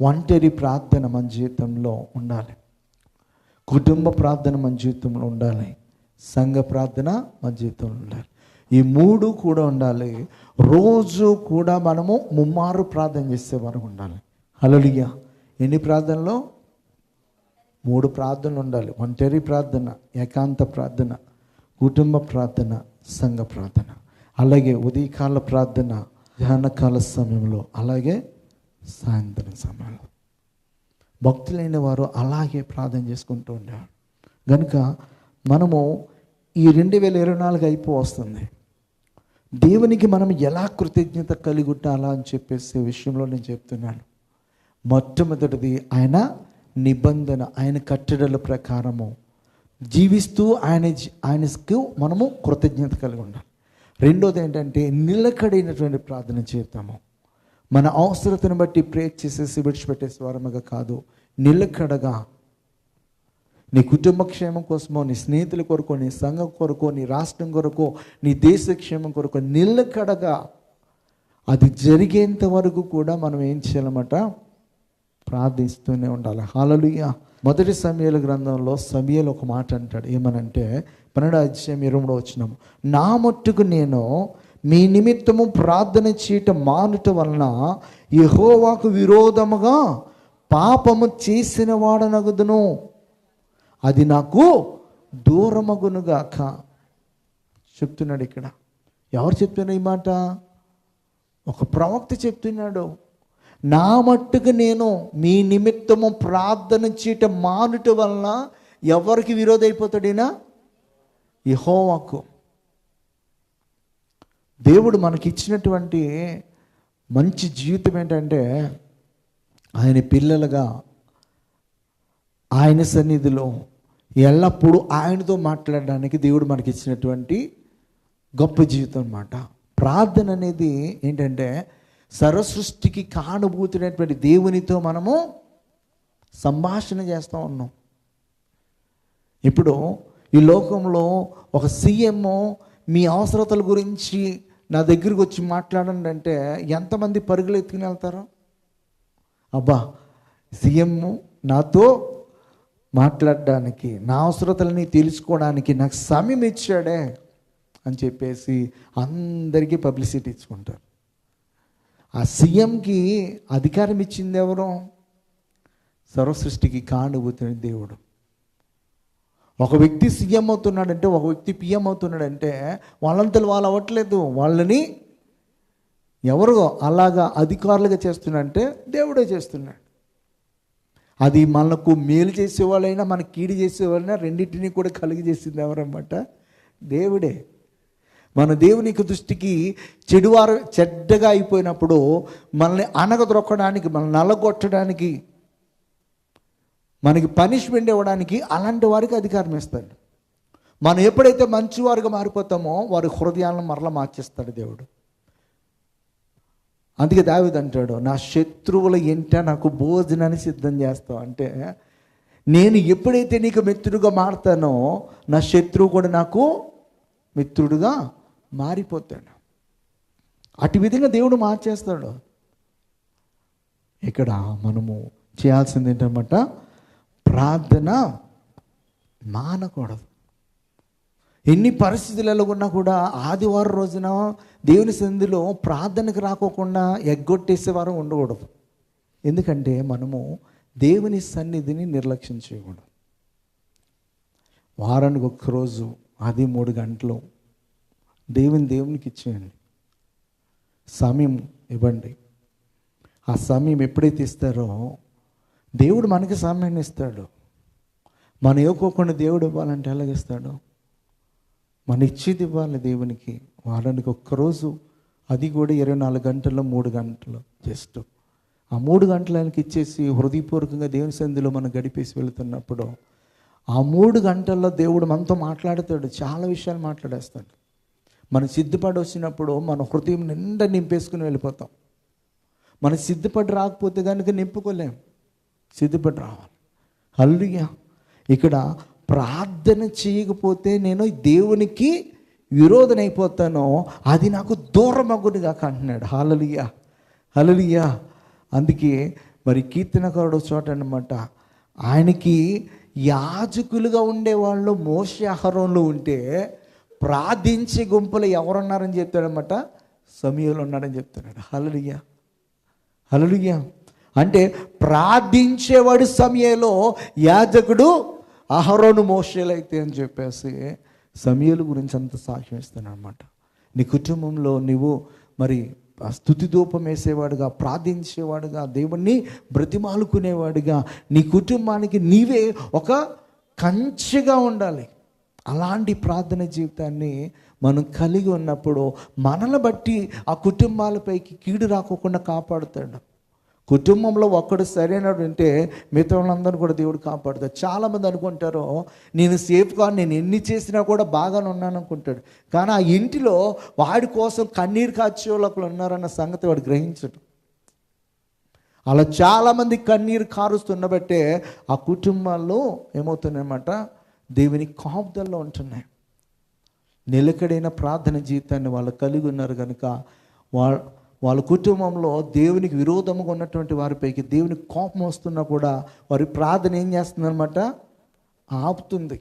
ఒంటరి ప్రార్థన మన జీవితంలో ఉండాలి. కుటుంబ ప్రార్థన మన జీవితంలో ఉండాలి. సంఘ ప్రార్థన మన జీవితంలో ఉండాలి. ఈ 3 కూడా ఉండాలి. రోజు కూడా మనము ముమ్మారు ప్రార్థన చేసేవారు ఉండాలి. హల్లెలూయా. ఎన్ని ప్రార్థనలో? 3 ప్రార్థనలు ఉండాలి. ఒంటరి ప్రార్థన, ఏకాంత ప్రార్థన, కుటుంబ ప్రార్థన, సంఘ ప్రార్థన. అలాగే ఉదయకాల ప్రార్థన, ధ్యానకాల సమయంలో, అలాగే సాయంత్రం సమయంలో. భక్తులైన వారు అలాగే ప్రార్థన చేసుకుంటూ ఉండేవారు. కనుక మనము ఈ 2024 అయిపోవస్తుంది. దేవునికి మనం ఎలా కృతజ్ఞత కలిగి ఉండాలా అని చెప్పేసి విషయంలో నేను చెప్తున్నాను. మొట్టమొదటిది ఆయన నిబంధన, ఆయన కట్టడల ప్రకారము జీవిస్తూ ఆయనకు మనము కృతజ్ఞత కలిగి ఉండాలి. రెండోది ఏంటంటే నిలకడైనటువంటి ప్రార్థన చేద్దాము. మన అవసరతను బట్టి ప్రేర్ చేసేసి విడిచిపెట్టేసి వారముగా కాదు, నిలకడగా నీ కుటుంబ క్షేమం కోసమో, నీ స్నేహితుల కొరకు, నీ సంఘం కొరకు, నీ రాష్ట్రం కొరకు, నీ దేశ క్షేమం కొరకు నిలకడగా అది జరిగేంత వరకు కూడా మనం ఏం చేయాలన్నమాట? ప్రార్థిస్తూనే ఉండాలి. హల్లెలూయా. మొదటి సమూయేలు గ్రంథంలో సమూయేలు ఒక మాట అంటాడు. ఏమనంటే 12:23 నా మట్టుకు నేను మీ నిమిత్తము ప్రార్థన చేయటం మానుట వలన యెహోవాకు విరోధముగా పాపము చేసిన వాడనగుదును, అది నాకు దూరమగునుగాక చెప్తున్నాడు. ఇక్కడ ఎవరు చెప్తున్నారు ఈ మాట? ఒక ప్రవక్త చెప్తున్నాడు. నా మట్టుకు నేను మీ నిమిత్తము ప్రార్థన చేయటం మానుట వలన ఎవరికి విరోధైపోతాడైనా? యెహోవాకు. దేవుడు మనకిచ్చినటువంటి మంచి జీవితం ఏంటంటే ఆయన పిల్లలుగా ఆయన సన్నిధిలో ఎల్లప్పుడూ ఆయనతో మాట్లాడడానికి దేవుడు మనకి ఇచ్చినటువంటి గొప్ప జీవితం అన్నమాట. ప్రార్థన అనేది ఏంటంటే సర్వసృష్టికి కానుభూతుడైనటువంటి దేవునితో మనము సంభాషణ చేస్తూ ఉన్నాం. ఇప్పుడు ఈ లోకంలో ఒక సీఎం మీ అవసరతల గురించి నా దగ్గరికి వచ్చి మాట్లాడండి అంటే ఎంతమంది పరుగులు ఎత్తుకుని వెళ్తారు? అబ్బా, సీఎం నాతో మాట్లాడడానికి, నా అవసరతలని తెలుసుకోవడానికి నాకు సమయం ఇచ్చాడే అని చెప్పేసి అందరికీ పబ్లిసిటీ ఇచ్చుకుంటారు. ఆ సీఎంకి అధికారం ఇచ్చింది ఎవరు? సర్వసృష్టికి కానుభూతున్న దేవుడు. ఒక వ్యక్తి సీఎం అవుతున్నాడంటే, ఒక వ్యక్తి పిఎం అవుతున్నాడంటే వాళ్ళంతలో వాళ్ళు అవ్వట్లేదు. వాళ్ళని ఎవరు అలాగా అధికారులుగా చేస్తున్నాడంటే దేవుడే చేస్తున్నాడు. అది మనకు మేలు చేసేవాళ్ళైనా మనకు కీడు చేసేవాళ్ళైనా రెండింటినీ కూడా కలిగి చేసింది ఎవరన్నమాట? దేవుడే. మన దేవునికి దృష్టికి చెడ్డగా అయిపోయినప్పుడు మనల్ని అనగదొక్కడానికి, మనల్ని నల్లగొట్టడానికి, మనకి పనిష్మెంట్ ఇవ్వడానికి అలాంటి వారికి అధికారం ఇస్తాడు. మనం ఎప్పుడైతే మంచివారుగా మారిపోతామో వారి హృదయాలను మరలా మార్చేస్తాడు దేవుడు. అందుకే దావీదు అంటాడు, నా శత్రువుల ఇంట నాకు భోజనాన్ని సిద్ధం చేస్తావు. అంటే నేను ఎప్పుడైతే నీకు మిత్రుడుగా మారుతానో నా శత్రువు కూడా నాకు మిత్రుడుగా మారిపోతాడు. అటు విధంగా దేవుడు మార్చేస్తాడు. ఇక్కడ మనము చేయాల్సింది ఏంటన్నమాట? ప్రార్థన మానకూడదు. ఎన్ని పరిస్థితులలో ఉన్నా కూడా ఆదివారం రోజున దేవుని సన్నిధిలో ప్రార్థనకు రాకోకుండా ఎగ్గొట్టేసేవారు ఉండకూడదు. ఎందుకంటే మనము దేవుని సన్నిధిని నిర్లక్ష్యం చేయకూడదు. వారానికి ఒక్కరోజు, అది 3 గంటలు దేవునికి ఇచ్చేయండి. సమయం ఇవ్వండి. ఆ సమయం ఎప్పుడైతే ఇస్తారో దేవుడు మనకి సమయాన్ని ఇస్తాడు. మనం ఇవ్వకోకుండా దేవుడు ఇవ్వాలంటే ఎలాగిస్తాడు? మన ఇచ్చేది ఇవ్వాలి దేవునికి. వారానికి ఒక్కరోజు, అది కూడా 24 గంటల్లో 3 గంటలు, జస్ట్ ఆ 3 గంటలు ఆయనకి ఇచ్చేసి హృదయపూర్వకంగా దేవుని సన్నిధిలో మనం గడిపేసి వెళుతున్నప్పుడు ఆ 3 గంటల్లో దేవుడు మనతో మాట్లాడతాడు. చాలా విషయాలు మాట్లాడేస్తాడు. మనం సిద్ధపడి వచ్చినప్పుడు మన హృదయం నిండా నింపేసుకుని వెళ్ళిపోతాం. మనం సిద్ధపడి రాకపోతే కనుక నింపుకోలేం. సిద్ధపడి రావాలి. హల్లెలూయా. ఇక్కడ ప్రార్థన చేయకపోతే నేను దేవునికి విరోధనైపోతానో అది నాకు దూరమగునుగా అంటున్నాడు. హల్లెలూయా, హల్లెలూయా. అందుకే మరి కీర్తనకారుడు చోట అన్నమాట, ఆయనకి యాజకులుగా ఉండేవాళ్ళు మోషే అహరోన్లు ఉంటే ప్రార్థించే గుంపులు ఎవరున్నారని చెప్తాడనమాట? సమూయేలు ఉన్నాడని చెప్తున్నాడు. హల్లెలూయా, హల్లెలూయా. అంటే ప్రార్థించేవాడు సమూయేలు, యాజకుడు అహరోను మోషేలు అయితే అని చెప్పేసి సమూయేలు గురించి అంత సాక్ష్యం ఇస్తాను అనమాట. నీ కుటుంబంలో నువ్వు మరి స్తుతి ధూపం వేసేవాడుగా, ప్రార్థించేవాడుగా, దేవుణ్ణి బ్రతిమాలుకునేవాడుగా, నీ కుటుంబానికి నీవే ఒక కంచెగా ఉండాలి. అలాంటి ప్రార్థన జీవితాన్ని మనం కలిగి ఉన్నప్పుడు మనల్ని బట్టి ఆ కుటుంబాలపైకి కీడు రాకోకుండా కాపాడుతాడు. కుటుంబంలో ఒక్కడు సరైనడు అంటే మిగతా వాళ్ళందరూ కూడా దేవుడు కాపాడుతాడు. చాలామంది అనుకుంటారు నేను సేఫ్గా, నేను ఎన్ని చేసినా కూడా బాగానే ఉన్నాను అనుకుంటాడు. కానీ ఆ ఇంటిలో వాడి కోసం కన్నీరు కాచే వాళ్ళు ఉన్నారన్న సంగతి వాడు గ్రహించడు. అలా చాలామంది కన్నీరు కారుస్తున్నబట్టే ఆ కుటుంబాల్లో ఏమవుతున్నాయన్నమాట? దేవుని కాపుదల్లో ఉంటున్నాయి. నిలకడైన ప్రార్థన జీవితాన్ని వాళ్ళు కలిగి ఉన్నారు కనుక వాళ్ళ కుటుంబంలో దేవునికి విరోధముగా ఉన్నటువంటి వారిపైకి దేవునికి కోపం వస్తున్నా కూడా వారి ప్రార్థన ఏం చేస్తుందన్నమాట, ఆపుతుంది.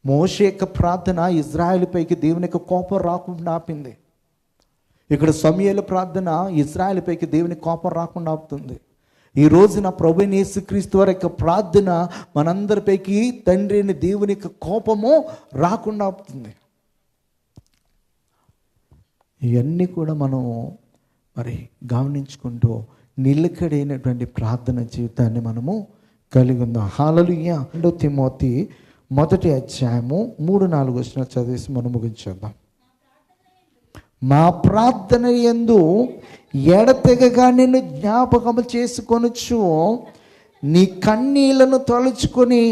మోషే యొక్క ప్రార్థన ఇజ్రాయేలుపైకి దేవుని యొక్క కోపం రాకుండా ఆపింది. ఇక్కడ సమూయేలు ప్రార్థన ఇజ్రాయేలుపైకి దేవుని కోపం రాకుండా ఆపుతుంది. ఈ రోజున ప్రభువైన యేసుక్రీస్తు వారి యొక్క ప్రార్థన మనందరిపైకి తండ్రి అయిన దేవుని యొక్క కోపము రాకుండా ఆపుతుంది. ఇవన్నీ కూడా మనం మరి గమనించుకుంటూ నిలకడైనటువంటి ప్రార్థన జీవితాన్ని మనము కలిగి ఉందాం. హల్లెలూయా. 2 తిమోతి 1 అధ్యాయము 3-4 వచనాలు చదివేసి మనం ముగించేద్దాం. మా ప్రార్థన యందు ఎడతెగక నిన్ను జ్ఞాపకము చేసుకొనుచు నీ కన్నీళ్లను తలుచుకొని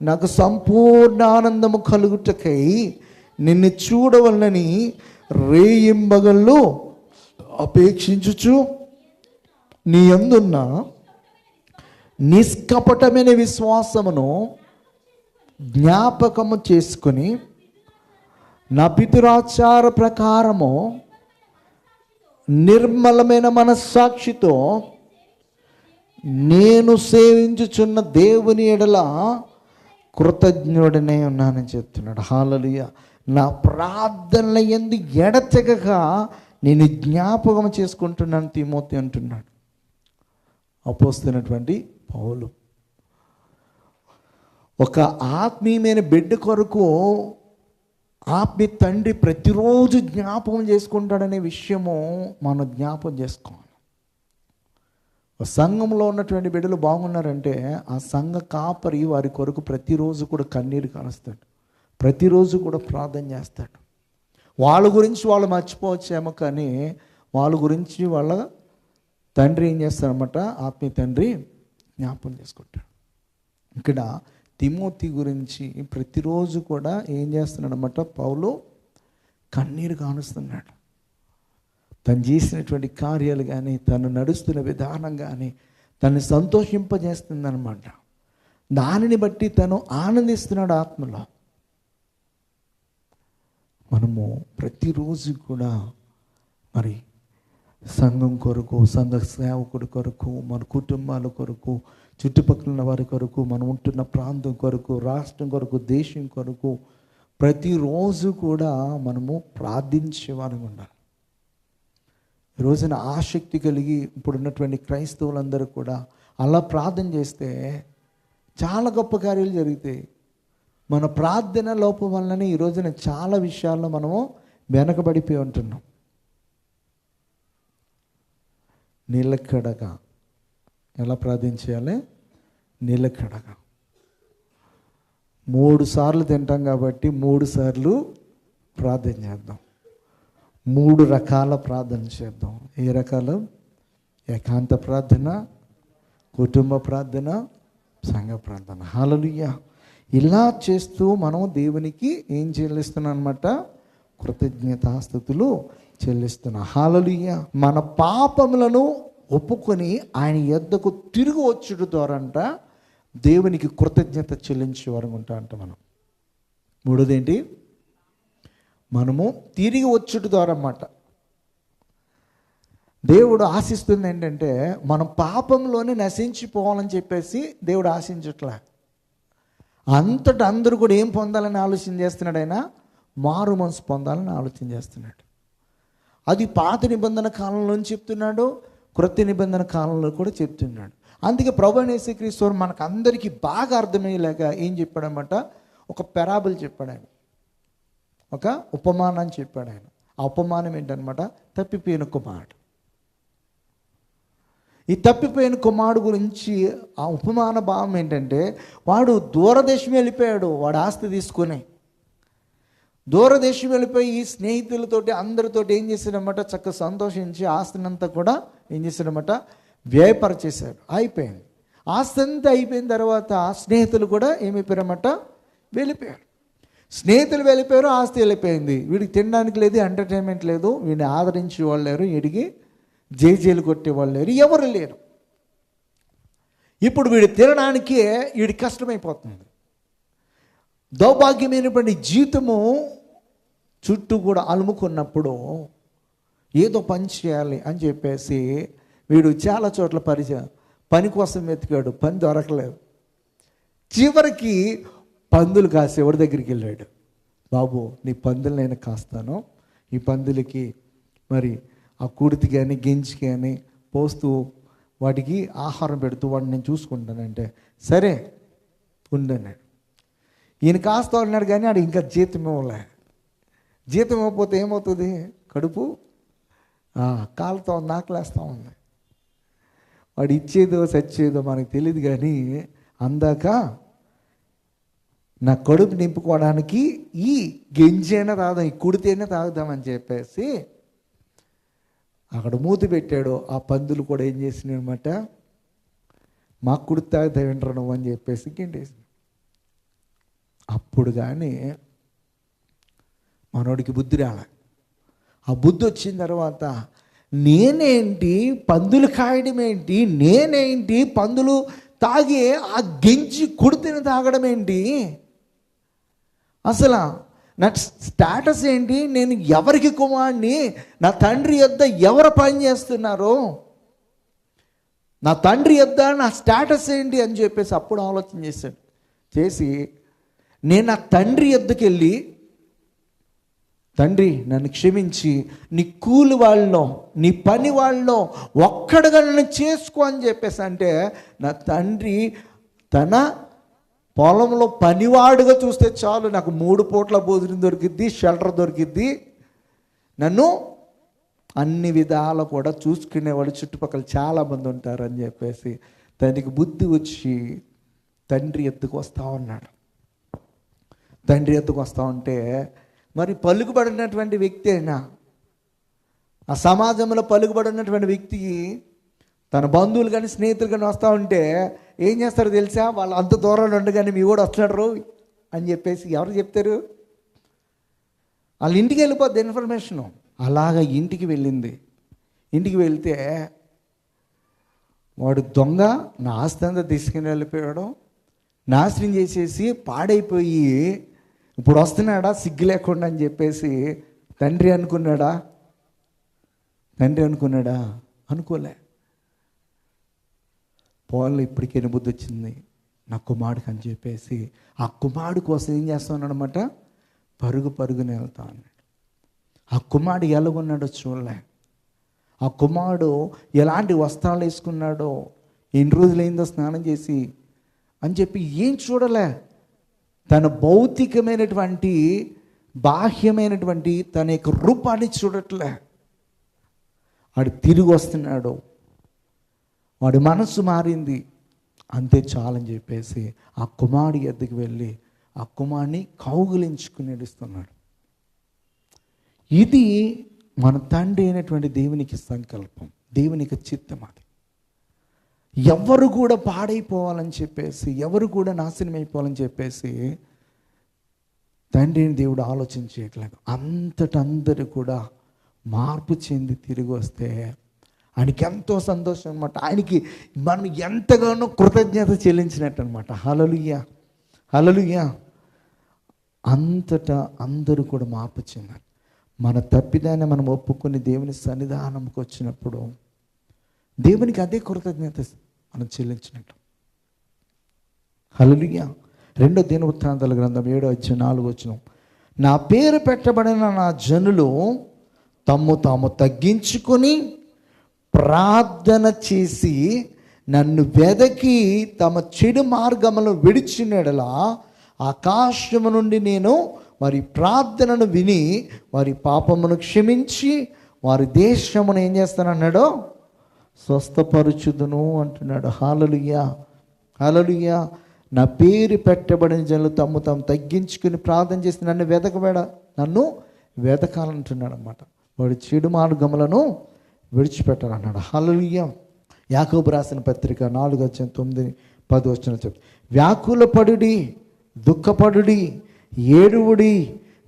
నాకు సంపూర్ణ ఆనందము కలుగుటకై నిన్ను చూడవలనని రేయింబగళ్ళు అపేక్షించుచు నీ యందున్న నిష్కపటమైన విశ్వాసమును జ్ఞాపకము చేసుకొని నా పితృాచార ప్రకారము నిర్మలమైన మనస్సాక్షితో నేను సేవించుచున్న దేవుని ఎడల కృతజ్ఞుడనే ఉన్నానని చెప్తున్నాడు. హల్లెలూయా. నా ప్రార్థనల యందు ఎడతెగక నేను జ్ఞాపకం చేసుకుంటున్నాను తిమోతి అంటున్నాడు అపోస్తలుడైనటువంటి పౌలు. ఒక ఆత్మీయమైన బిడ్డ కొరకు ఆత్మీయ తండ్రి ప్రతిరోజు జ్ఞాపకం చేసుకుంటాడనే విషయము మనం జ్ఞాపకం చేసుకోవాలి. సంఘంలో ఉన్నటువంటి బిడ్డలు బాగున్నారంటే ఆ సంఘ కాపరి వారి కొరకు ప్రతిరోజు కూడా కన్నీరు కాలుస్తాడు, ప్రతిరోజు కూడా ప్రార్థన చేస్తాడు. వాళ్ళ గురించి వాళ్ళు మర్చిపోవచ్చేమో, కానీ వాళ్ళ గురించి వాళ్ళ తండ్రి ఏం చేస్తారన్నమాట, ఆత్మీయ తండ్రి జ్ఞాపకం చేసుకుంటాడు. ఇక్కడ తిమోతి గురించి ప్రతిరోజు కూడా ఏం చేస్తున్నాడు అన్నమాట, పౌలు కన్నీరు కానుస్తున్నాడు. తను చేసినటువంటి కార్యాలు కానీ, తను నడుస్తున్న విధానం కానీ తను సంతోషింపజేస్తుందన్నమాట. దానిని బట్టి తను ఆనందిస్తున్నాడు ఆత్మలో. మనము ప్రతిరోజు కూడా మరి సంఘం కొరకు, సంఘ సేవకుడి కొరకు, మన కుటుంబాల కొరకు, చుట్టుపక్కల ఉన్న వారి కొరకు, మనం ఉంటున్న ప్రాంతం కొరకు, రాష్ట్రం కొరకు, దేశం కొరకు ప్రతిరోజు కూడా మనము ప్రార్థించే వారికి ఉండాలి. ఈ రోజున ఆసక్తి కలిగి ఇప్పుడున్నటువంటి క్రైస్తవులందరూ కూడా అలా ప్రార్థన చేస్తే చాలా గొప్ప కార్యాలు జరుగుతాయి. మన ప్రార్థన లోపం వల్లనే ఈ రోజున చాలా విషయాల్లో మనము వెనకబడిపోయి ఉంటున్నాం. నిలకడగా ఎలా ప్రార్థించాలి? నిలకడగా. 3 సార్లు తింటాం కాబట్టి 3 సార్లు ప్రార్థన చేద్దాం. 3 రకాల ప్రార్థన చేద్దాం. ఏ రకాలు? ఏకాంత ప్రార్థన, కుటుంబ ప్రార్థన, సంఘ ప్రార్థన. హల్లెలూయా. ఇలా చేస్తూ మనం దేవునికి ఏం చెల్లిస్తున్నాం అన్నమాట? కృతజ్ఞతాస్తుతులు చెల్లిస్తున్నాం. హల్లెలూయా. మన పాపములను ఒప్పుకొని ఆయన యొద్దకు తిరిగి వచ్చుట ద్వారా అంట దేవునికి కృతజ్ఞత చెల్లించే వారు ఉంటా అంట మనం. 3వది ఏంటి? మనము తిరిగి వచ్చుట ద్వారా అన్నమాట. దేవుడు ఆశిస్తుంది ఏంటంటే మనం పాపంలోనే నశించిపోవాలని చెప్పేసి దేవుడు ఆశించట్లే. అంతటా అందరూ కూడా ఏం పొందాలని ఆలోచన చేస్తున్నాడు? ఆయన మారు మనసు పొందాలని ఆలోచన చేస్తున్నాడు. అది పాత నిబంధన కాలంలో చెప్తున్నాడు, క్రొత్త నిబంధన కాలంలో కూడా చెప్తున్నాడు. అందుకే ప్రభువైన యేసుక్రీస్తు వారు మనకు అందరికీ బాగా అర్థమయ్యేలాగా ఏం చెప్పాడన్నమాట? ఒక పెరాబుల్ చెప్పాడు ఆయన, ఒక ఉపమానాన్ని చెప్పాడు ఆయన. ఆ ఉపమానం ఏంటనమాట? తప్పిపోయిన కుమారుడు. ఈ తప్పిపోయిన కుమారుడు గురించి ఆ ఉపమాన భావం ఏంటంటే, వాడు దూరదేశం వెళ్ళిపోయాడు. వాడు ఆస్తి తీసుకుని దూరదేశం వెళ్ళిపోయి ఈ స్నేహితులతోటి అందరితోటి ఏం చేశాడనమాట? చక్కగా సంతోషించి ఆస్తినంతా కూడా ఏం చేశాడనమాట? వ్యయపరచేశాడు. అయిపోయింది. ఆస్తి అంతా అయిపోయిన తర్వాత స్నేహితులు కూడా ఏమైపోయారన్నమాట? వెళ్ళిపోయారు. స్నేహితులు వెళ్ళిపోయారు, ఆస్తి వెళ్ళిపోయింది. వీడికి తినడానికి లేదు, ఎంటర్టైన్మెంట్ లేదు, వీడిని ఆదరించే వాళ్ళు లేరు, వీడికి జేజేలు కొట్టేవాళ్ళు లేరు, ఎవరు లేరు. ఇప్పుడు వీడు తినడానికి వీడికి కష్టమైపోతుంది. దౌర్భాగ్యమైనటువంటి జీవితము చుట్టూ కూడా అలుముకున్నప్పుడు ఏదో పని చేయాలి అని చెప్పేసి వీడు చాలా చోట్ల పని కోసం వెతికాడు, పని దొరకలేదు. చివరికి పందులు కాసేవాడి దగ్గరికి వెళ్ళాడు. బాబు, నీ పందులు నేను కాస్తాను, ఈ పందులకి మరి ఆ కుడితి కానీ గింజి కానీ పోస్తూ వాటికి ఆహారం పెడుతూ వాడిని నేను చూసుకుంటానంటే, సరే ఉండన్నాడు. ఈయన కాస్తా ఉన్నాడు కానీ ఆడు ఇంకా జీతం ఇవ్వలే. జీతం ఇవ్వకపోతే ఏమవుతుంది? కడుపు కాలుతో నాకులేస్తూ ఉంది. వాడు ఇచ్చేదో చచ్చేదో మనకు తెలియదు, కానీ అందాక నా కడుపు నింపుకోవడానికి ఈ గింజైనా తాగుదాం, ఈ కుడితేనే తాగుదామని చెప్పేసి అక్కడ మూతి పెట్టాడు. ఆ పందులు కూడా ఏం చేసినాయి అనమాట, మాకు కుడి తాగుతా వింటారు నువ్వు అని చెప్పేసి గిండేసి. అప్పుడు కానీ మనోడికి బుద్ధి రాలే. ఆ బుద్ధి వచ్చిన తర్వాత నేనేంటి పందులు కాయడం ఏంటి, నేనేంటి పందులు తాగి ఆ గెంజి కుడితిని తాగడం ఏంటి, అసలు నా స్టేటస్ ఏంటి, నేను ఎవరికి కుమారుడిని, నా తండ్రి యొద్ద ఎవరు పని చేస్తున్నారు, నా తండ్రి యొద్ద నా స్టేటస్ ఏంటి అని చెప్పేసి అప్పుడు ఆలోచన చేశాడు. చేసి నేను నా తండ్రి యొద్దకు వెళ్ళి, తండ్రి నన్ను క్షమించి నీ కూలి వాళ్ళలో నీ పని వాళ్ళలో ఒక్కడుగా నన్ను చేసుకో అని చెప్పేసి అంటే, నా తండ్రి తన పొలంలో పనివాడుగా చూస్తే చాలు, నాకు 3 పూట్ల భోజనం దొరికిద్ది, షెల్టర్ దొరికిద్ది, నన్ను అన్ని విధాలు కూడా చూసుకునేవాడు చుట్టుపక్కల చాలామంది ఉంటారని చెప్పేసి తనకి బుద్ధి వచ్చి తండ్రి ఎత్తుకు వస్తూ ఉన్నాడు. తండ్రి ఎత్తుకు వస్తూ ఉంటే మరి పలుకుబడినటువంటి వ్యక్తి అయినా, ఆ సమాజంలో పలుకుబడినటువంటి వ్యక్తికి తన బంధువులు కానీ స్నేహితులు కానీ వస్తూ ఉంటే ఏం చేస్తారో తెలుసా, వాళ్ళు అంత దూరంలో ఉండగానే మీ కూడా వస్తున్నాడు అని చెప్పేసి ఎవరు చెప్తారు? వాళ్ళ ఇంటికి వెళ్ళిపోద్ది ఇన్ఫర్మేషను. అలాగా ఇంటికి వెళ్ళింది. ఇంటికి వెళ్తే వాడు దొంగ నా ఆస్తి అంతా తీసుకుని వెళ్ళిపోయాడు, నాశనం చేసేసి పాడైపోయి ఇప్పుడు వస్తున్నాడా సిగ్గు లేకుండా అని చెప్పేసి తండ్రి అనుకున్నాడా? అనుకోలే. పోన్లో ఇప్పటికే బుద్ధి వచ్చింది నా కుమారుడికి అని చెప్పేసి ఆ కుమారుడు కోసం ఏం చేస్తున్నాడు అనమాట, పరుగునే వెళ్తా అన్నాడు. ఆ కుమారుడు ఎలాగున్నాడో చూడలే. ఆ కుమారుడు ఎలాంటి వస్త్రాలు వేసుకున్నాడో, ఎన్ని రోజులు అయిందో స్నానం చేసి అని చెప్పి ఏం చూడలే. తన భౌతికమైనటువంటి బాహ్యమైనటువంటి తన యొక్క రూపాన్ని చూడట్లే. వాడు తిరిగి వస్తున్నాడు, వాడి మనస్సు మారింది, అంతే చాలని చెప్పేసి ఆ కుమారుడి ఎద్దకు వెళ్ళి ఆ కుమారుని కౌగిలించుకుని నడుస్తున్నాడు. ఇది మన తండ్రి అయినటువంటి దేవునికి సంకల్పం, దేవునికి చిత్తం. అది ఎవరు కూడా పాడైపోవాలని చెప్పేసి, ఎవరు కూడా నాశనం అయిపోవాలని చెప్పేసి తండ్రిని దేవుడు ఆలోచన చేయట్లేదు. అంతటందరూ కూడా మార్పు చెంది తిరిగి వస్తే ఆయనకి ఎంతో సంతోషం అనమాట. ఆయనకి మనం ఎంతగానో కృతజ్ఞత చెల్లించినట్టు అనమాట. హల్లెలూయా. అంతటా అందరూ కూడా మార్పు చెందాలి. మన తప్పిదాన్ని మనం ఒప్పుకొని దేవుని సన్నిధానంకి వచ్చినప్పుడు దేవునికి అదే కృతజ్ఞత మనం చెల్లించినట్టు. హల్లెలూయా. 2 దినవృత్తాంతాల గ్రంథం 7:4 నా పేరు పెట్టబడిన నా జనులు తమ్ము తాము తగ్గించుకొని ప్రార్థన చేసి నన్ను వెదకి తమ చెడు మార్గములను విడిచినడలా ఆకాశము నుండి నేను వారి ప్రార్థనను విని వారి పాపమును క్షమించి వారి దేశమును ఏం చేస్తానన్నాడో స్వస్థపరుచుదును అంటున్నాడు. హల్లెలూయా. నా పేరు పెట్టబడిన జనులు తమ్ము తాము తగ్గించుకుని ప్రార్థన చేసి నన్ను వెదకాలంటున్నాడు అన్నమాట. వాడి చెడు మార్గములను విడిచిపెట్టాలన్నాడు. హల్లెలూయా. యాకోబు రాసిన పత్రిక 4:9-10 చెప్తాడు, వ్యాకులపడుడి, దుఃఖపడుడి, ఏడువుడి,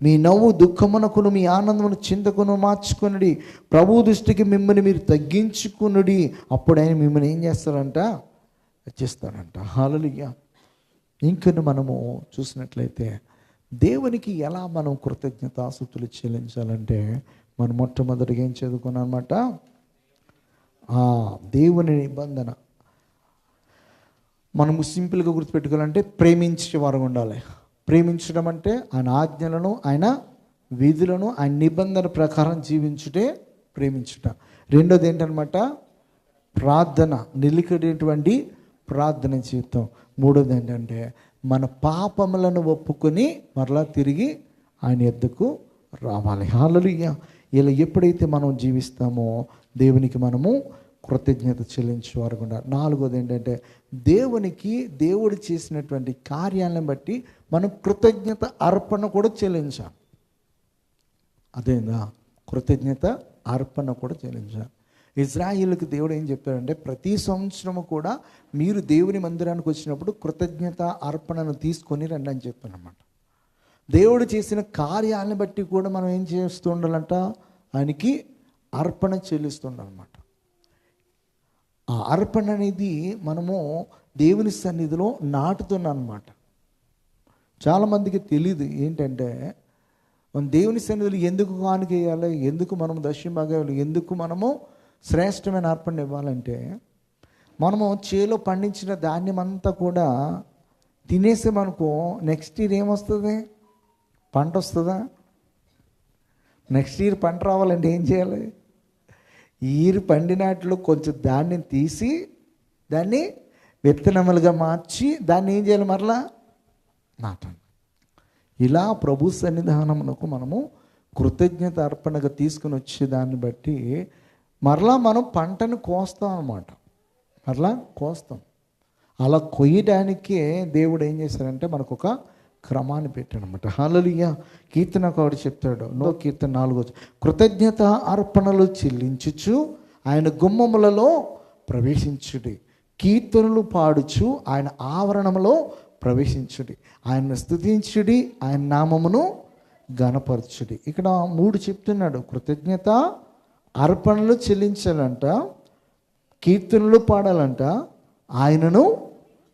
మీ నవ్వు దుఃఖమునకును మీ ఆనందమును చింతకును మార్చుకునుడి, ప్రభు దృష్టికి మిమ్మల్ని మీరు తగ్గించుకునుడి, అప్పుడు ఆయన మిమ్మల్ని ఏం చేస్తారంట, రచిస్తారంట. హల్లెలూయా. ఇంకను మనము చూసినట్లయితే దేవునికి ఎలా మనం కృతజ్ఞతాస్తుతులు చెల్లించాలంటే మనం మొట్టమొదటిగా ఏం చదువుకున్నాం అనమాట? దేవుని నిబంధన. మనము సింపుల్గా గుర్తుపెట్టుకోవాలంటే ప్రేమించే వారు ఉండాలి. ప్రేమించడం అంటే ఆయన ఆజ్ఞలను, ఆయన విధులను, ఆయన నిబంధన ప్రకారం జీవించుటే ప్రేమించుట. రెండోది ఏంటనమాట? ప్రార్థన, నిలికడేటువంటి ప్రార్థన జీవితం. మూడోది ఏంటంటే మన పాపములను ఒప్పుకొని మరలా తిరిగి ఆయన యొద్దకు రావాలి. హల్లెలూయా. ఇలా ఎప్పుడైతే మనం జీవిస్తామో దేవునికి మనము కృతజ్ఞత చెల్లించేవారు కూడా. నాలుగోది ఏంటంటే దేవుడు చేసినటువంటి కార్యాలను బట్టి మనం కృతజ్ఞత అర్పణ కూడా చెల్లించాలి. అదేందా? కృతజ్ఞత అర్పణ కూడా చెల్లించాలి. ఇజ్రాయేలుకి దేవుడు ఏం చెప్పాడంటే ప్రతి సంవత్సరము కూడా మీరు దేవుని మందిరానికి వచ్చినప్పుడు కృతజ్ఞత అర్పణను తీసుకొని రండి అని చెప్పానమాట. దేవుడు చేసిన కార్యాలను బట్టి కూడా మనం ఏం చేస్తూ ఉండాలంట? ఆయనకి అర్పణ చెల్లిస్తుండాలన్నమాట. ఆ అర్పణ అనేది మనము దేవుని సన్నిధిలో నాటుతున్నాం అన్నమాట. చాలామందికి తెలియదు ఏంటంటే మనం దేవుని సన్నిధిలో ఎందుకు కానుక వేయాలి, ఎందుకు మనం దశమభాగాలు, ఎందుకు మనము శ్రేష్టమైన అర్పణ ఇవ్వాలంటే మనము చేలో పండించిన ధాన్యం అంతా కూడా తినేసామనుకో నెక్స్ట్ ఇయర్ ఏమొస్తుంది? పంట వస్తుందా? నెక్స్ట్ ఇయర్ పంట రావాలంటే ఏం చేయాలి? ఈ ఇయర్ పండినాట్లో కొంచెం ధాన్యం తీసి దాన్ని విత్తనములుగా మార్చి దాన్ని ఏం చేయాలి? మరలా నాటండి. ఇలా ప్రభు సన్నిధానమునకు మనము కృతజ్ఞత అర్పణగా తీసుకుని వచ్చే దాన్ని బట్టి మరలా మనం పంటను కోస్తాం అన్నమాట. మరలా కోస్తాం. అలా కొయ్యడానికే దేవుడు ఏం చేశారంటే మనకు ఒక క్రమాన్ని పెట్టాడనమాట. హల్లెలూయా. కీర్తనకారుడు చెప్తాడు, కీర్తన 4 కృతజ్ఞత అర్పణలు చెల్లించుచు ఆయన గుమ్మములలో ప్రవేశించుడి, కీర్తనలు పాడుచు ఆయన ఆవరణములో ప్రవేశించుడి, ఆయన్ని స్తుతించుడి, ఆయన నామమును ఘనపరచుడి. ఇక్కడ 3 చెప్తున్నాడు. కృతజ్ఞత అర్పణలు చెల్లించాలంట, కీర్తనలు పాడాలంట, ఆయనను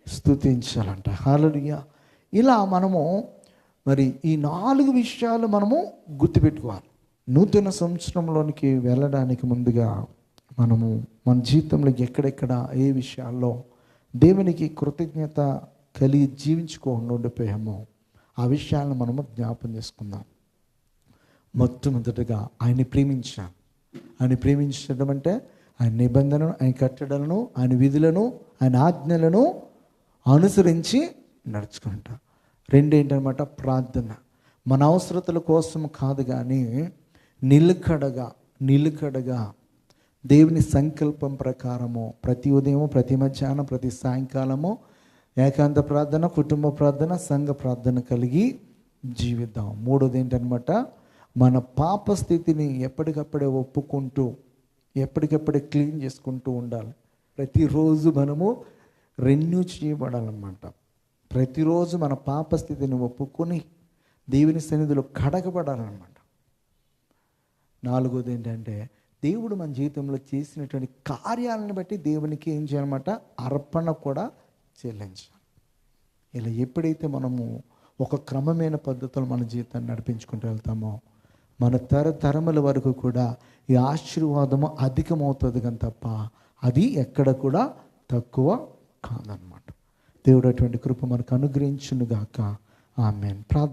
స్తుతించాలంట. హల్లెలూయా. ఇలా మనము మరి ఈ 4 విషయాలు మనము గుర్తుపెట్టుకోవాలి. నూతన సంవత్సరంలోనికి వెళ్ళడానికి ముందుగా మనము మన జీవితంలో ఎక్కడెక్కడ ఏ విషయాల్లో దేవునికి కృతజ్ఞత కలిగి జీవించుకోకుండా ఉండిపోయామో ఆ విషయాలను మనము జ్ఞాపం చేసుకుందాం. మొట్టమొదటిగా ఆయన్ని ప్రేమించాలి. ఆయన ప్రేమించడం అంటే ఆయన నిబంధనను, ఆయన కట్టడలను, ఆయన విధులను, ఆయన ఆజ్ఞలను అనుసరించి నడుచుకుంటా. రెండేంటనమాట? ప్రార్థన. మన అవసరతల కోసం కాదు కానీ నిలకడగా దేవుని సంకల్పం ప్రకారము ప్రతి ఉదయము, ప్రతి మధ్యాహ్నం, ప్రతి సాయంకాలము ఏకాంత ప్రార్థన, కుటుంబ ప్రార్థన, సంఘ ప్రార్థన కలిగి జీవిద్దాం. మూడోది ఏంటనమాట? మన పాప స్థితిని ఎప్పటికప్పుడే ఒప్పుకుంటూ ఎప్పటికప్పుడే క్లీన్ చేసుకుంటూ ఉండాలి. ప్రతిరోజు మనము రెన్యూ చేయబడాలన్నమాట. ప్రతిరోజు మన పాప స్థితిని ఒప్పుకొని దేవుని సన్నిధిలో కడగబడాలన్నమాట. నాలుగోది ఏంటంటే దేవుడు మన జీవితంలో చేసినటువంటి కార్యాలను బట్టి దేవునికి ఏం చేయాలన్నమాట? అర్పణ కూడా చెల్లించాలి. ఇలా ఎప్పుడైతే మనము ఒక క్రమమైన పద్ధతిలో మన జీవితాన్ని నడిపించుకుంటూ వెళ్తామో మన తరతరముల వరకు కూడా ఈ ఆశీర్వాదము అధికమవుతుంది కానీ తప్ప అది ఎక్కడ కూడా తక్కువ కాదనమాట. దేవుడు అటువంటి కృప మనకు అనుగ్రహించును గాక. ఆమేన్.